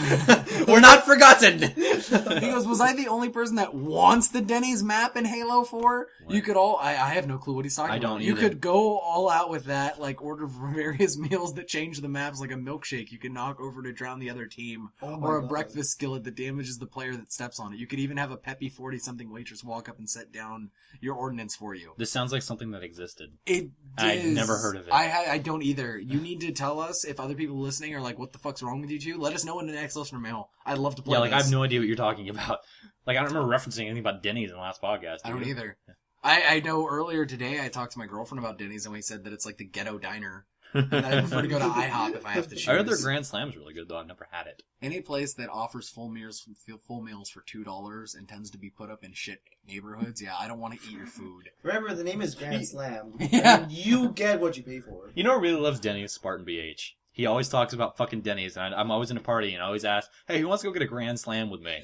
We're not forgotten! He goes, was I the only person that wants the Denny's map in Halo 4? What? You could all, I have no clue what he's talking about. You could go all out with that, like order various meals that change the maps like a milkshake you can knock over to drown the other team. Or a breakfast skillet that damages the player that steps on it. You could even have a peppy 40-something waitress walk up and set down your ordnance for you. This sounds like something that existed. It I've never heard of it. I don't either. You need to tell us if other people listening are like, what the fuck's wrong with you two? Let us know in the next listener mail. I'd love to play this. I have no idea what you're talking about. Like, I don't remember referencing anything about Denny's in the last podcast. I don't either. Yeah. I know earlier today I talked to my girlfriend about Denny's and we said that it's like the ghetto diner. And I prefer to go to IHOP if I have to choose. I heard their Grand Slam's really good, though. I've never had it. Any place that offers full meals for $2 and tends to be put up in shit neighborhoods, yeah, I don't want to eat your food. Remember, the name is Grand Slam. Yeah. And you get what you pay for. You know who really loves Denny's? Spartan BH. He always talks about fucking Denny's, and I'm always in a party, and I always ask, hey, who wants to go get a Grand Slam with me?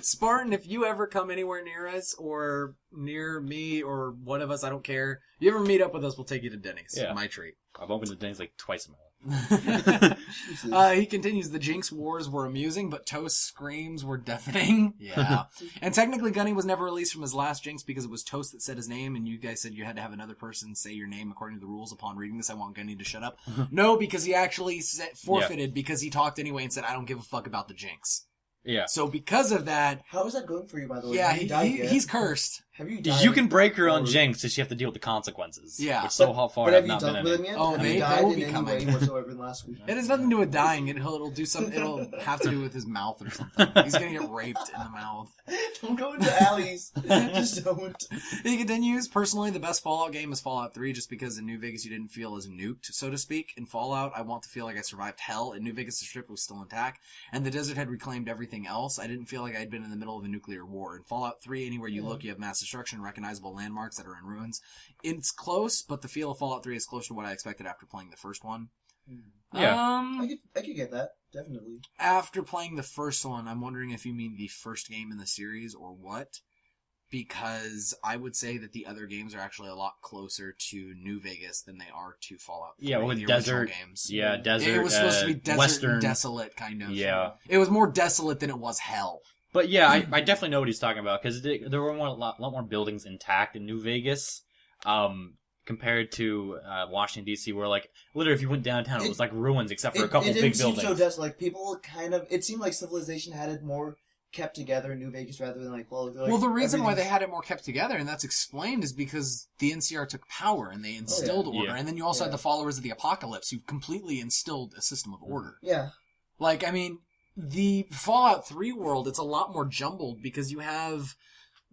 Spartan, if you ever come anywhere near us, or near me, or one of us, I don't care, you ever meet up with us, we'll take you to Denny's. Yeah. My treat. I've opened to Denny's like twice in my life. He continues, the Jinx wars were amusing, but Toast's screams were deafening. Yeah. And technically Gunny was never released from his last Jinx because it was Toast that said his name, and you guys said you had to have another person say your name according to the rules. Upon reading this, I want Gunny to shut up. No, because he actually forfeited because he talked anyway and said, I don't give a fuck about the Jinx. Yeah. So because of that... How is that going for you, by the way? Yeah, he's cursed. Have you died? You can break your own Jinx, just you have to deal with the consequences. Yeah. Which so far but have you not been in with him yet? Oh, have they you died will in be any coming. way whatsoever in the last week? It has nothing to do with dying. It'll do something. It'll have to do with his mouth or something. He's gonna get raped in the mouth. Don't go into alleys. Just don't. He continues, personally, the best Fallout game is Fallout 3, just because in New Vegas you didn't feel as nuked, so to speak. In Fallout, I want to feel like I survived hell. In New Vegas, the strip was still intact, and the desert had reclaimed everything else. I didn't feel like I'd been in the middle of a nuclear war. In Fallout 3, anywhere you look, you have mass destruction, recognizable landmarks that are in ruins. It's close, but the feel of Fallout 3 is close to what I expected after playing the first one. Yeah. I could get that, definitely. After playing the first one, I'm wondering if you mean the first game in the series or what. because I would say that the other games are actually a lot closer to New Vegas than they are to Fallout 3, with the desert games. Yeah, desert. It was supposed to be desert Western, and desolate, kind of. Yeah. It was more desolate than it was hell. But yeah, I definitely know what he's talking about, because there were a lot more buildings intact in New Vegas, compared to Washington, D.C., where, like, literally if you went downtown, it was like ruins except for a couple big buildings. It didn't seem so desolate. Like, people it seemed like civilization had it more kept together in New Vegas rather than, like, well, the reason why they had it more kept together, and that's explained, is because the NCR took power and they instilled order. And then you also had the followers of the apocalypse who completely instilled a system of order. Yeah. Like, I mean, the Fallout 3 world, it's a lot more jumbled because you have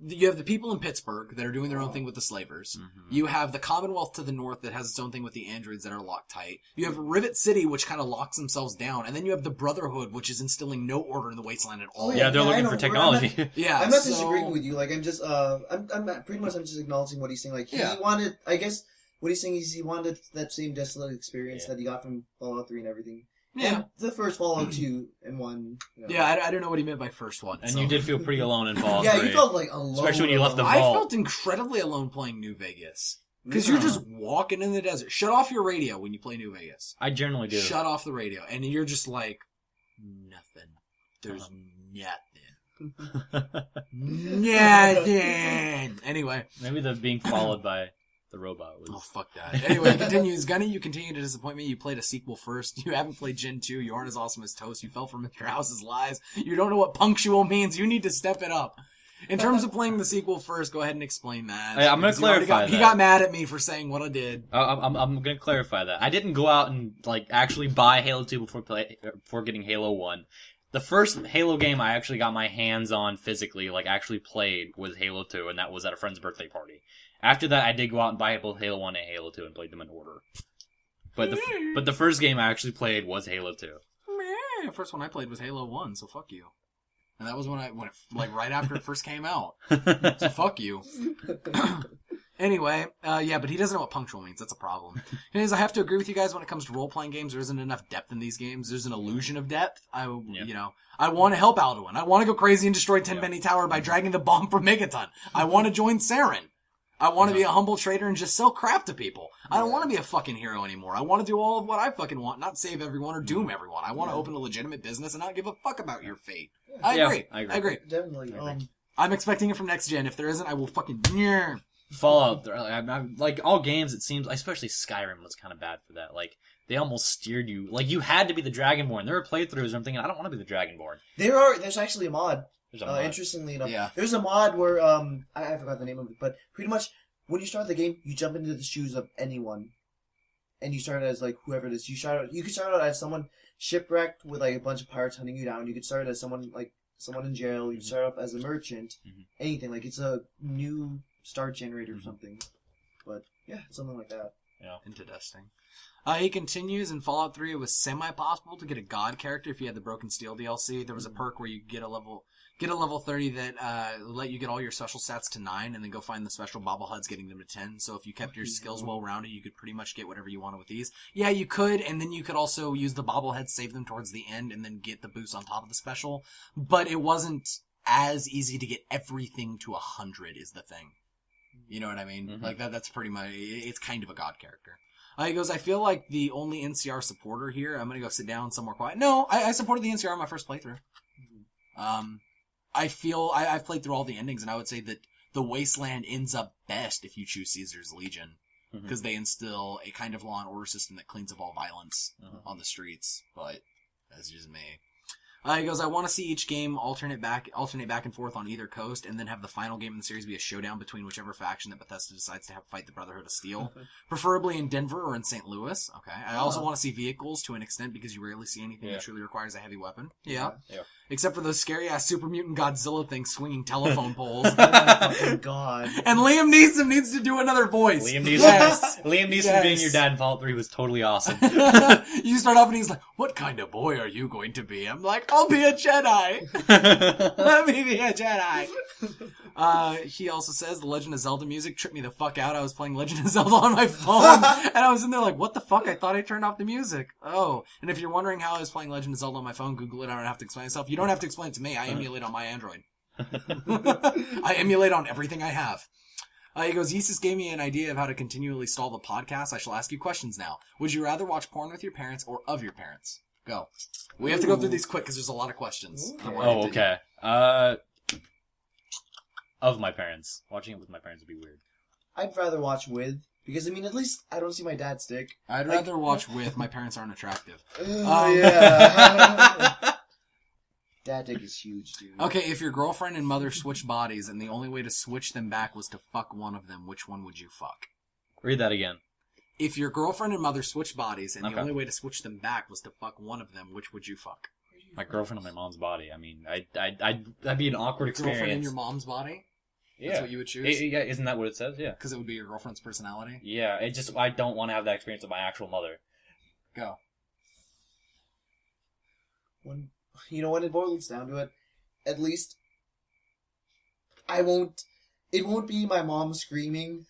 the people in Pittsburgh that are doing their own thing with the slavers. Mm-hmm. You have the Commonwealth to the north that has its own thing with the androids that are locked tight. You have Rivet City, which kind of locks themselves down. And then you have the Brotherhood, which is instilling no order in the wasteland at all. Yeah, they're looking for technology. I'm not disagreeing with you. Like, I'm just, I'm just acknowledging what he's saying. Like, he wanted, I guess, what he's saying is he wanted that same desolate experience that he got from Fallout 3 and everything. Yeah. And the first Fallout 2 and 1. You know. Yeah, I don't know what he meant by first one. And you did feel pretty alone in Fallout 3. Yeah, you felt like alone. Especially when you left the vault. I felt incredibly alone playing New Vegas. Because you're just walking in the desert. Shut off your radio when you play New Vegas. I generally do. Shut off the radio. And you're just like, nothing. There's nothing. Nothing. Anyway. Maybe the being followed by the robot was... Oh, fuck that. Anyway, it continues. Gunny, you continue to disappoint me. You played a sequel first. You haven't played Gen 2. You aren't as awesome as Toast. You fell for Mr. House's lies. You don't know what punctual means. You need to step it up. In terms of playing the sequel first, go ahead and explain that. I'm going to clarify that. He got mad at me for saying what I did. I'm going to clarify that. I didn't go out and like actually buy Halo 2 before getting Halo 1. The first Halo game I actually got my hands on physically, like actually played, was Halo 2, and that was at a friend's birthday party. After that, I did go out and buy both Halo 1 and Halo 2 and played them in order. But the first game I actually played was Halo 2. The first one I played was Halo 1, so fuck you. And that was when it right after it first came out. So fuck you. Anyway, but he doesn't know what punctual means. That's a problem. Anyways, I have to agree with you guys when it comes to role-playing games. There isn't enough depth in these games. There's an illusion of depth. I want to help Alduin. I want to go crazy and destroy Tenpenny Tower by dragging the bomb from Megaton. I want to join Saren. I want to be a humble trader and just sell crap to people. I don't want to be a fucking hero anymore. I want to do all of what I fucking want, not save everyone or doom everyone. I want to open a legitimate business and not give a fuck about your fate. I agree. Definitely. I'm expecting it from next gen. If there isn't, I will fucking... Fallout, like all games, it seems, especially Skyrim was kind of bad for that. Like, they almost steered you. Like, you had to be the Dragonborn. There were playthroughs and I'm thinking, I don't want to be the Dragonborn. There's actually a mod. There's a mod. Interestingly enough. There's a mod where, I forgot the name of it, but pretty much, when you start the game, you jump into the shoes of anyone. And you start as, like, whoever it is. You could start out as someone shipwrecked with, like, a bunch of pirates hunting you down. You could start as someone in jail. You could start off as a merchant. Anything. Like, it's a new start generator or something. But, yeah, something like that. Yeah. Interesting. He continues, in Fallout 3, it was semi-possible to get a god character if you had the Broken Steel DLC. There was a perk where you get a level 30 that let you get all your special stats to 9 and then go find the special bobbleheads getting them to 10. So if you kept your skills well-rounded, you could pretty much get whatever you wanted with these. Yeah, you could, and then you could also use the bobbleheads, save them towards the end, and then get the boost on top of the special. But it wasn't as easy to get everything to 100 is the thing. You know what I mean? Like, that's pretty much... It's kind of a god character. He goes, I feel like the only NCR supporter here. I'm going to go sit down somewhere quiet. No, I supported the NCR in my first playthrough. I feel... I've played through all the endings, and I would say that the Wasteland ends up best if you choose Caesar's Legion. Because they instill a kind of law and order system that cleans up all violence on the streets. But that's just me. He goes, I want to see each game alternate back and forth on either coast, and then have the final game in the series be a showdown between whichever faction that Bethesda decides to have fight the Brotherhood of Steel. Preferably in Denver or in St. Louis. Okay. I also want to see vehicles to an extent, because you rarely see anything that truly requires a heavy weapon. Yeah. Except for those scary-ass super mutant Godzilla things swinging telephone poles. Oh my fucking god. And Liam Neeson needs to do another voice. Liam Neeson being your dad in Fallout 3 was totally awesome. You start off and he's like, what kind of boy are you going to be? I'm like, I'll be a Jedi. Let me be a Jedi. He also says, the Legend of Zelda music tripped me the fuck out. I was playing Legend of Zelda on my phone, and I was in there like, what the fuck? I thought I turned off the music. Oh. And if you're wondering how I was playing Legend of Zelda on my phone, Google it. I don't have to explain myself. You don't have to explain it to me. I emulate on my Android. I emulate on everything I have. He goes, Yeesus gave me an idea of how to continually stall the podcast. I shall ask you questions now. Would you rather watch porn with your parents or of your parents? Go. We have to go through these quick because there's a lot of questions. Okay. Of my parents. Watching it with my parents would be weird. I'd rather watch with, because, I mean, at least I don't see my dad's dick. I'd rather watch with. My parents aren't attractive. Yeah. Dad dick is huge, dude. Okay, if your girlfriend and mother switched bodies and the only way to switch them back was to fuck one of them, which one would you fuck? Read that again. If your girlfriend and mother switched bodies and the only way to switch them back was to fuck one of them, which would you fuck? My girlfriend and my mom's body. I mean, that'd be an awkward experience. Girlfriend in your mom's body? Yeah. That's what you would choose? Yeah, isn't that what it says? Yeah. Because it would be your girlfriend's personality? Yeah, I don't want to have that experience with my actual mother. Go. When it boils down to it, at least it won't be my mom screaming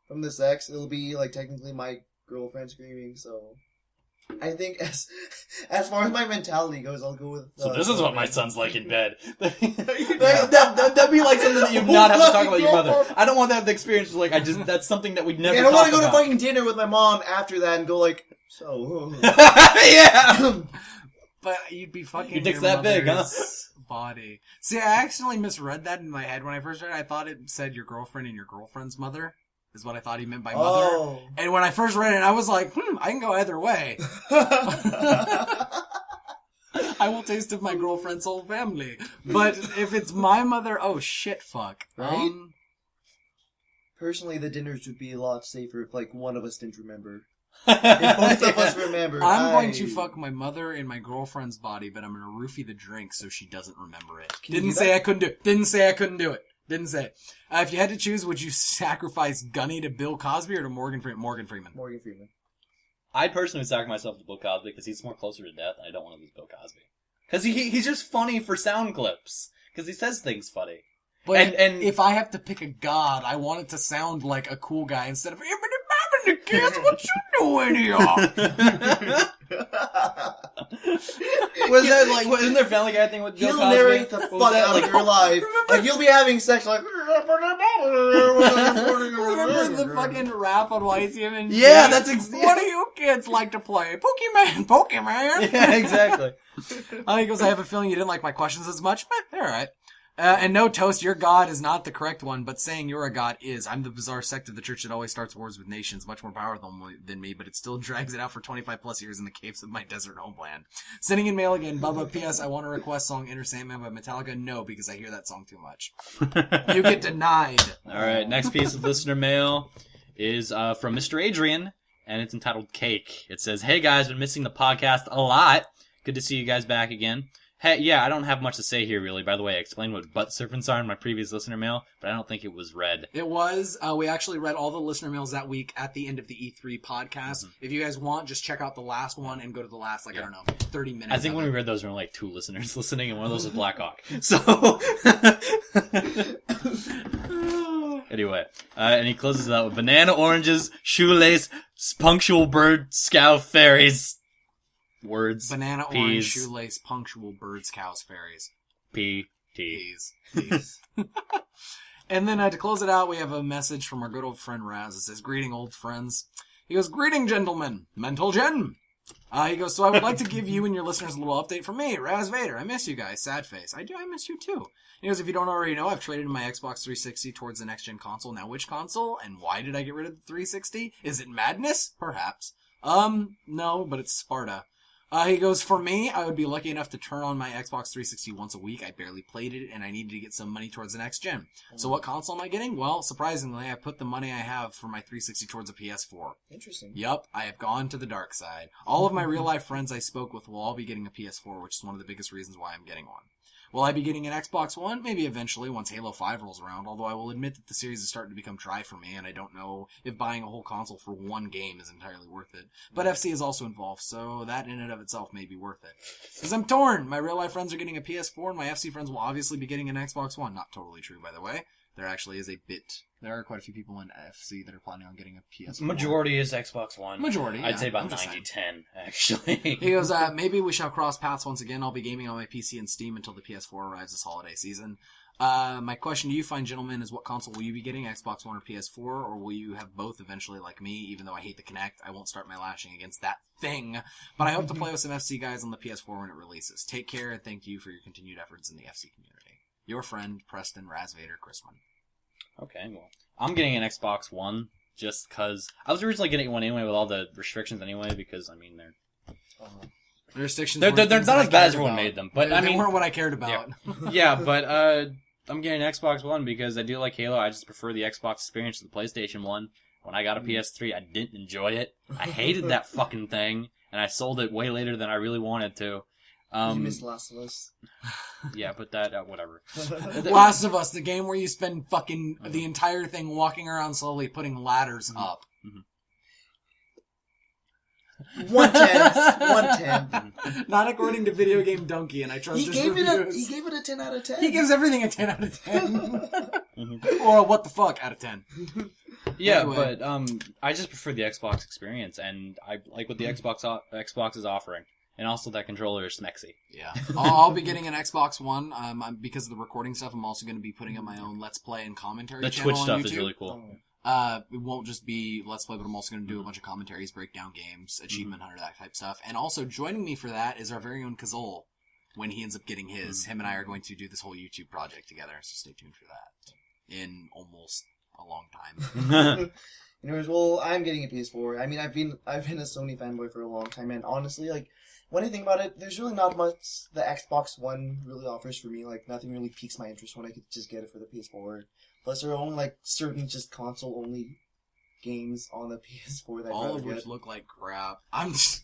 from the sex. It'll be, like, technically my girlfriend screaming, so I think as far as my mentality goes, I'll go with... So this is what my son's like in bed. That'd be like something that you'd not have to talk about your mother. I don't want to have the experience like, that's something that we'd never talk about. I don't want to go to fucking dinner with my mom after that and go like, so... Yeah! But you'd be fucking your dick's that big, huh? Body. See, I accidentally misread that in my head when I first read it. I thought it said your girlfriend and your girlfriend's mother. Is what I thought he meant by mother. Oh. And when I first read it, I was like, I can go either way. I will taste of my girlfriend's whole family. But if it's my mother, oh shit, fuck. Right? Personally, the dinners would be a lot safer if, like, one of us didn't remember. If both of us remember. I'm going to fuck my mother in my girlfriend's body, but I'm going to roofie the drink so she doesn't remember it. Didn't say I couldn't do it. Didn't say I couldn't do it. Didn't say it. If you had to choose, would you sacrifice Gunny to Bill Cosby or to Morgan Freeman? Morgan Freeman. I'd personally sacrifice myself to Bill Cosby because he's more closer to death, and I don't want to lose Bill Cosby. Because he's just funny for sound clips. Because he says things funny. But and if I have to pick a god, I want it to sound like a cool guy instead of the kids, what you doing here? Was that like, isn't there Family Guy thing with Bill Cosby? He'll narrate the fuck out of your life. Like, you'll be having sex like... Remember the fucking rap on YCM and yeah, that's what do you kids like to play? Pokemon. Yeah, exactly. He goes, I have a feeling you didn't like my questions as much, but alright. And no, Toast, your god is not the correct one, but saying you're a god is. I'm the bizarre sect of the church that always starts wars with nations, much more powerful than me, but it still drags it out for 25 plus years in the caves of my desert homeland. Sending in mail again, Bubba, P.S. I want to request song Inner Sandman by Metallica. No, because I hear that song too much. You get denied. Alright, next piece of listener mail is from Mr. Adrian, and it's entitled Cake. It says, hey guys, been missing the podcast a lot. Good to see you guys back again. Hey, yeah, I don't have much to say here, really. By the way, I explained what butt serpents are in my previous listener mail, but I don't think it was read. It was. We actually read all the listener mails that week at the end of the E3 podcast. Mm-hmm. If you guys want, just check out the last one and go to the last, I don't know, 30 minutes. I think when we read those, there were like 2 listeners listening, and one of those was Blackhawk. So... Anyway, and he closes it out with banana, oranges, shoelace, punctual bird, scow, fairies... Words. Banana, peas, orange, shoelace, punctual, birds, cows, fairies. Peas. And then to close it out, we have a message from our good old friend Raz. It says, greeting old friends. He goes, greeting gentlemen. Mental Gen. He goes, so I would like to give you and your listeners a little update from me, Raz Vader. I miss you guys. Sad face. I miss you too. He goes, if you don't already know, I've traded my Xbox 360 towards the next gen console. Now which console? And why did I get rid of the 360? Is it madness? Perhaps. No, but it's Sparta. He goes, for me, I would be lucky enough to turn on my Xbox 360 once a week. I barely played it, and I needed to get some money towards the next gen. So what console am I getting? Well, surprisingly, I put the money I have for my 360 towards a PS4. Interesting. Yup, I have gone to the dark side. All of my real-life friends I spoke with will all be getting a PS4, which is one of the biggest reasons why I'm getting one. Will I be getting an Xbox One? Maybe eventually, once Halo 5 rolls around, although I will admit that the series is starting to become dry for me, and I don't know if buying a whole console for one game is entirely worth it. But FC is also involved, so that in and of itself may be worth it. Because I'm torn! My real-life friends are getting a PS4, and my FC friends will obviously be getting an Xbox One. Not totally true, by the way. There actually is a bit... There are quite a few people in FC that are planning on getting a PS4. Majority is Xbox One. Majority, yeah. I'd say about 90-10, actually. He goes, maybe we shall cross paths once again. I'll be gaming on my PC and Steam until the PS4 arrives this holiday season. My question to you, fine gentlemen, is what console will you be getting? Xbox One or PS4, or will you have both eventually like me? Even though I hate the Kinect, I won't start my lashing against that thing. But I hope to play with some FC guys on the PS4 when it releases. Take care, and thank you for your continued efforts in the FC community. Your friend, Preston Razvader Chrisman. Okay, well, I'm getting an Xbox One just because I was originally getting one anyway with all the restrictions anyway, because, I mean, they're restrictions. They're not as bad as everyone made them, but they weren't what I cared about. Yeah, but I'm getting an Xbox One because I do like Halo. I just prefer the Xbox experience to the PlayStation One. When I got a PS3, I didn't enjoy it. I hated that fucking thing, and I sold it way later than I really wanted to. You missed Last of Us. Yeah, but that whatever. Last of Us, the game where you spend fucking the entire thing walking around slowly, putting ladders up. 110. Not according to Video Game Donkey, and I trust his reviews. He gave it a 10 out of 10. He gives everything a 10 out of 10. Or a what the fuck out of 10. Yeah, Anyway. but I just prefer the Xbox experience, and I like what the Xbox is offering. And also that controller is smexy. Yeah. I'll be getting an Xbox One. Because of the recording stuff, I'm also going to be putting up my own Let's Play and commentary The channel Twitch on stuff YouTube. is really cool. It won't just be Let's Play, but I'm also going to do a bunch of commentaries, break down games, Achievement Hunter, that type stuff. And also joining me for that is our very own Kazol. When he ends up getting his, him and I are going to do this whole YouTube project together, so stay tuned for that. In almost a long time. Anyways, well, I'm getting a PS4. I mean, I've been a Sony fanboy for a long time, and honestly, like, when I think about it, there's really not much the Xbox One really offers for me. Like, nothing really piques my interest when I could just get it for the PS4. Plus, there are only, like, certain just console-only games on the PS4 that all of which look like crap. I'm just...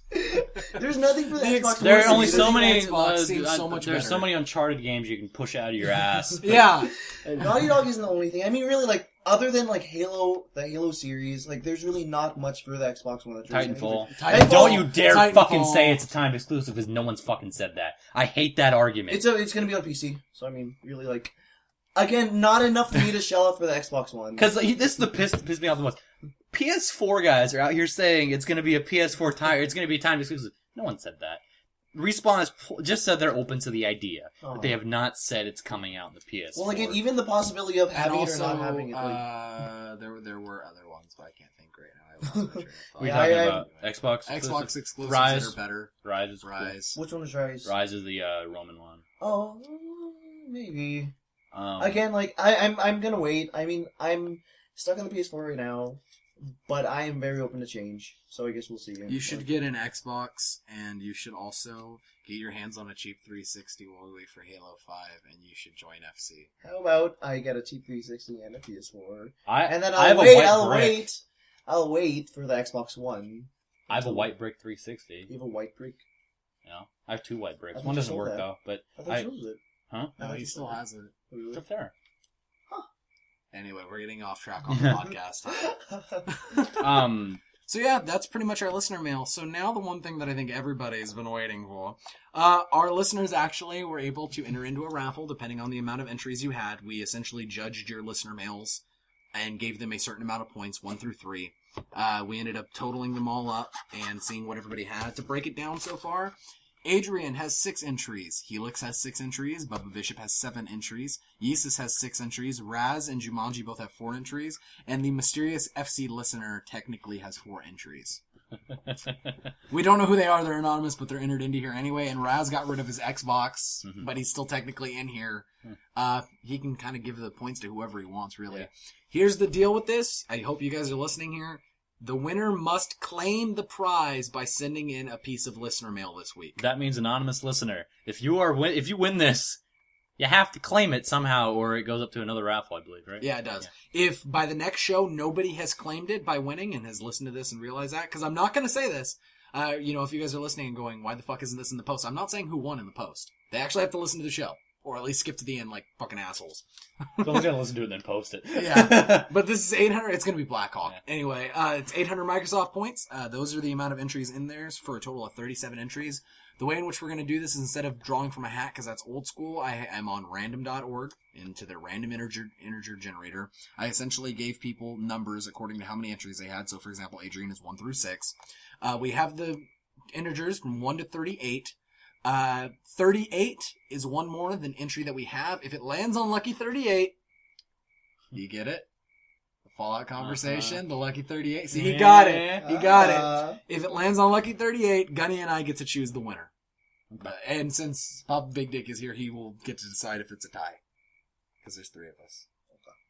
There's nothing for the Xbox One. There are only so many. There's so many Uncharted games you can push out of your ass. Yeah. Naughty Dog isn't the only thing. I mean, really, like, other than, like, Halo, the Halo series, like, there's really not much for the Xbox One. Titanfall. Titanfall. Don't you dare Titanfall. fucking say it's a time exclusive, because no one's fucking said that. I hate that argument. It's gonna be on PC, so I mean, really, like, again, not enough for me to shell out for the Xbox One. Because this is the piss me off the most. PS4 guys are out here saying it's gonna be a PS4 time, it's gonna be a time exclusive. No one said that. Respawn has just said they're open to the idea, but they have not said it's coming out in the PS4. Well, again, even the possibility of having also, it or not having it. Like... there were other ones, but I can't think right now. I lost my train of thought. We're talking about Xbox exclusives Rise that are better. Rise is Rise. Which one is Rise? Rise is the Roman one. Oh, maybe. Again, like, I'm gonna wait. I mean, I'm stuck on the PS4 right now, but I am very open to change, so I guess we'll see. You should get an Xbox, and you should also get your hands on a cheap 360 while we wait for Halo 5, and you should join FC. How about I get a cheap 360 and a PS4, and then I'll wait for the Xbox One. I have a white brick 360. You have a white brick? Yeah, I have two white bricks. One doesn't work though, but I thought you sold it. Huh? No, he still has it. It's up there. Anyway, we're getting off track on the podcast. So yeah, that's pretty much our listener mail. So now the one thing that I think everybody's been waiting for. Our listeners actually were able to enter into a raffle depending on the amount of entries you had. We essentially judged your listener mails and gave them a certain amount of points, 1 through 3. We ended up totaling them all up and seeing what everybody had. To break it down so far, Adrian has 6 entries. Helix has 6 entries. Bubba Bishop has 7 entries. Yeesus has 6 entries. Raz and Jumanji both have 4 entries. And the mysterious FC listener technically has 4 entries. We don't know who they are. They're anonymous, but they're entered into here anyway. And Raz got rid of his Xbox, but he's still technically in here. He can kind of give the points to whoever he wants, really. Yeah. Here's the deal with this. I hope you guys are listening here. The winner must claim the prize by sending in a piece of listener mail this week. That means anonymous listener. If you win this, you have to claim it somehow, or it goes up to another raffle, I believe, right? Yeah, it does. Yeah. If by the next show nobody has claimed it by winning and has listened to this and realized that, because I'm not going to say this, if you guys are listening and going, why the fuck isn't this in the post? I'm not saying who won in the post. They actually have to listen to the show. Or at least skip to the end like fucking assholes. Someone's gonna listen to it and then post it. Yeah. But this is 800. It's gonna be Blackhawk. Yeah. Anyway, it's 800 Microsoft points. Those are the amount of entries in there for a total of 37 entries. The way in which we're gonna do this is instead of drawing from a hat, because that's old school, I am on random.org into their random integer generator. I essentially gave people numbers according to how many entries they had. So for example, Adrian is 1 through 6. We have the integers from 1 to 38. 38 is one more than entry that we have. If it lands on Lucky 38, you get it? The Fallout conversation, the Lucky 38. See, he got it. He got it. If it lands on Lucky 38, Gunny and I get to choose the winner. And since Papa Big Dick is here, he will get to decide if it's a tie. Because there's 3 of us.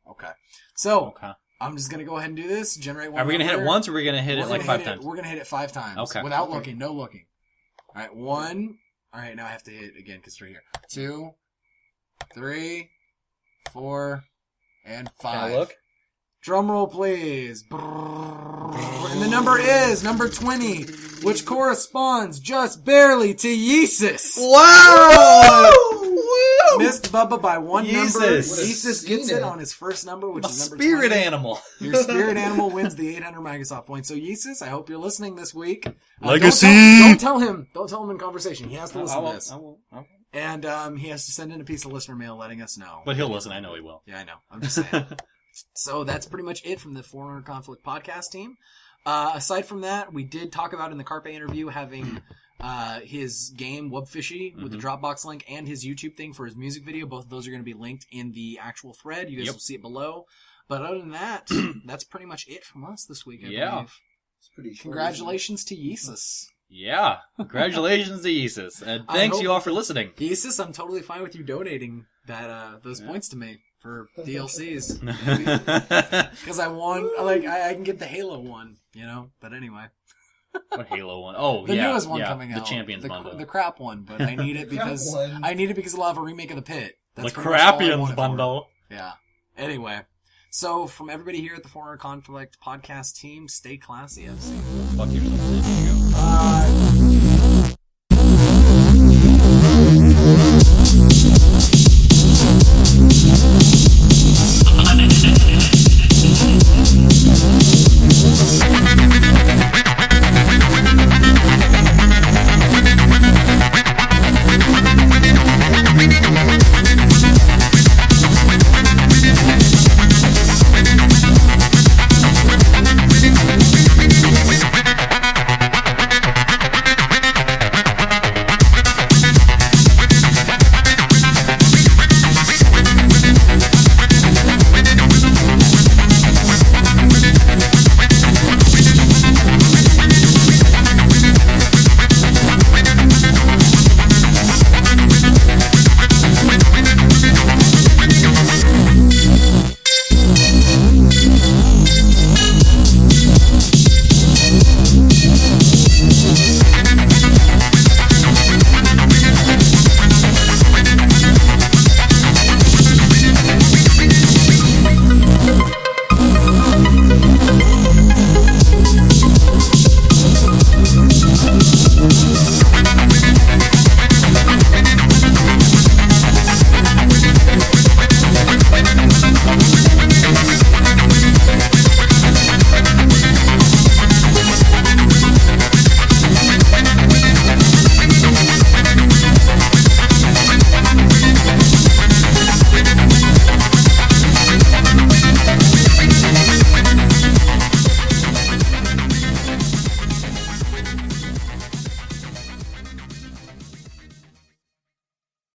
Okay. So, I'm just going to go ahead and do this. Generate one. Are we going to hit it once, or are we going to hit it like 5 times? We're going to hit it 5 times. Okay. Without looking. No looking. All right. 1. All right. Now I have to hit it again because it's right here. 2, 3, 4, and 5. Can I look? Drum roll, please. And the number is number 20, which corresponds just barely to Yeesus. Wow! Missed Bubba by 1 number. Yeesus gets it on his first number, which is number 20. Spirit animal. Your spirit animal wins the 800 Microsoft points. So Yeesus, I hope you're listening this week. Legacy! Don't tell him. Don't tell him in conversation. He has to listen to this. I will. And he has to send in a piece of listener mail letting us know. But he'll listen. I know he will. Yeah, I know. I'm just saying. So that's pretty much it from the Forerunner Conflict podcast team. Aside from that, we did talk about in the Carpe interview having his game Wubfishy with the Dropbox link and his YouTube thing for his music video. Both of those are going to be linked in the actual thread. You guys will see it below. But other than that, that's pretty much it from us this week, I believe. It's pretty short. Congratulations to Yeesus. Yeah. Congratulations to Yeesus. And thanks you all for listening. Yeesus, I'm totally fine with you donating those points to me for DLCs. Because I won, I can get the Halo one, but anyway. What Halo one? Oh, the newest one coming out. The Champions bundle. The crap one, but I need it because it'll have a remake of the Pit. That's the Crapians bundle. Yeah. Anyway. So, from everybody here at the Forerunner Conflict podcast team, stay classy, FC. Fuck yourself.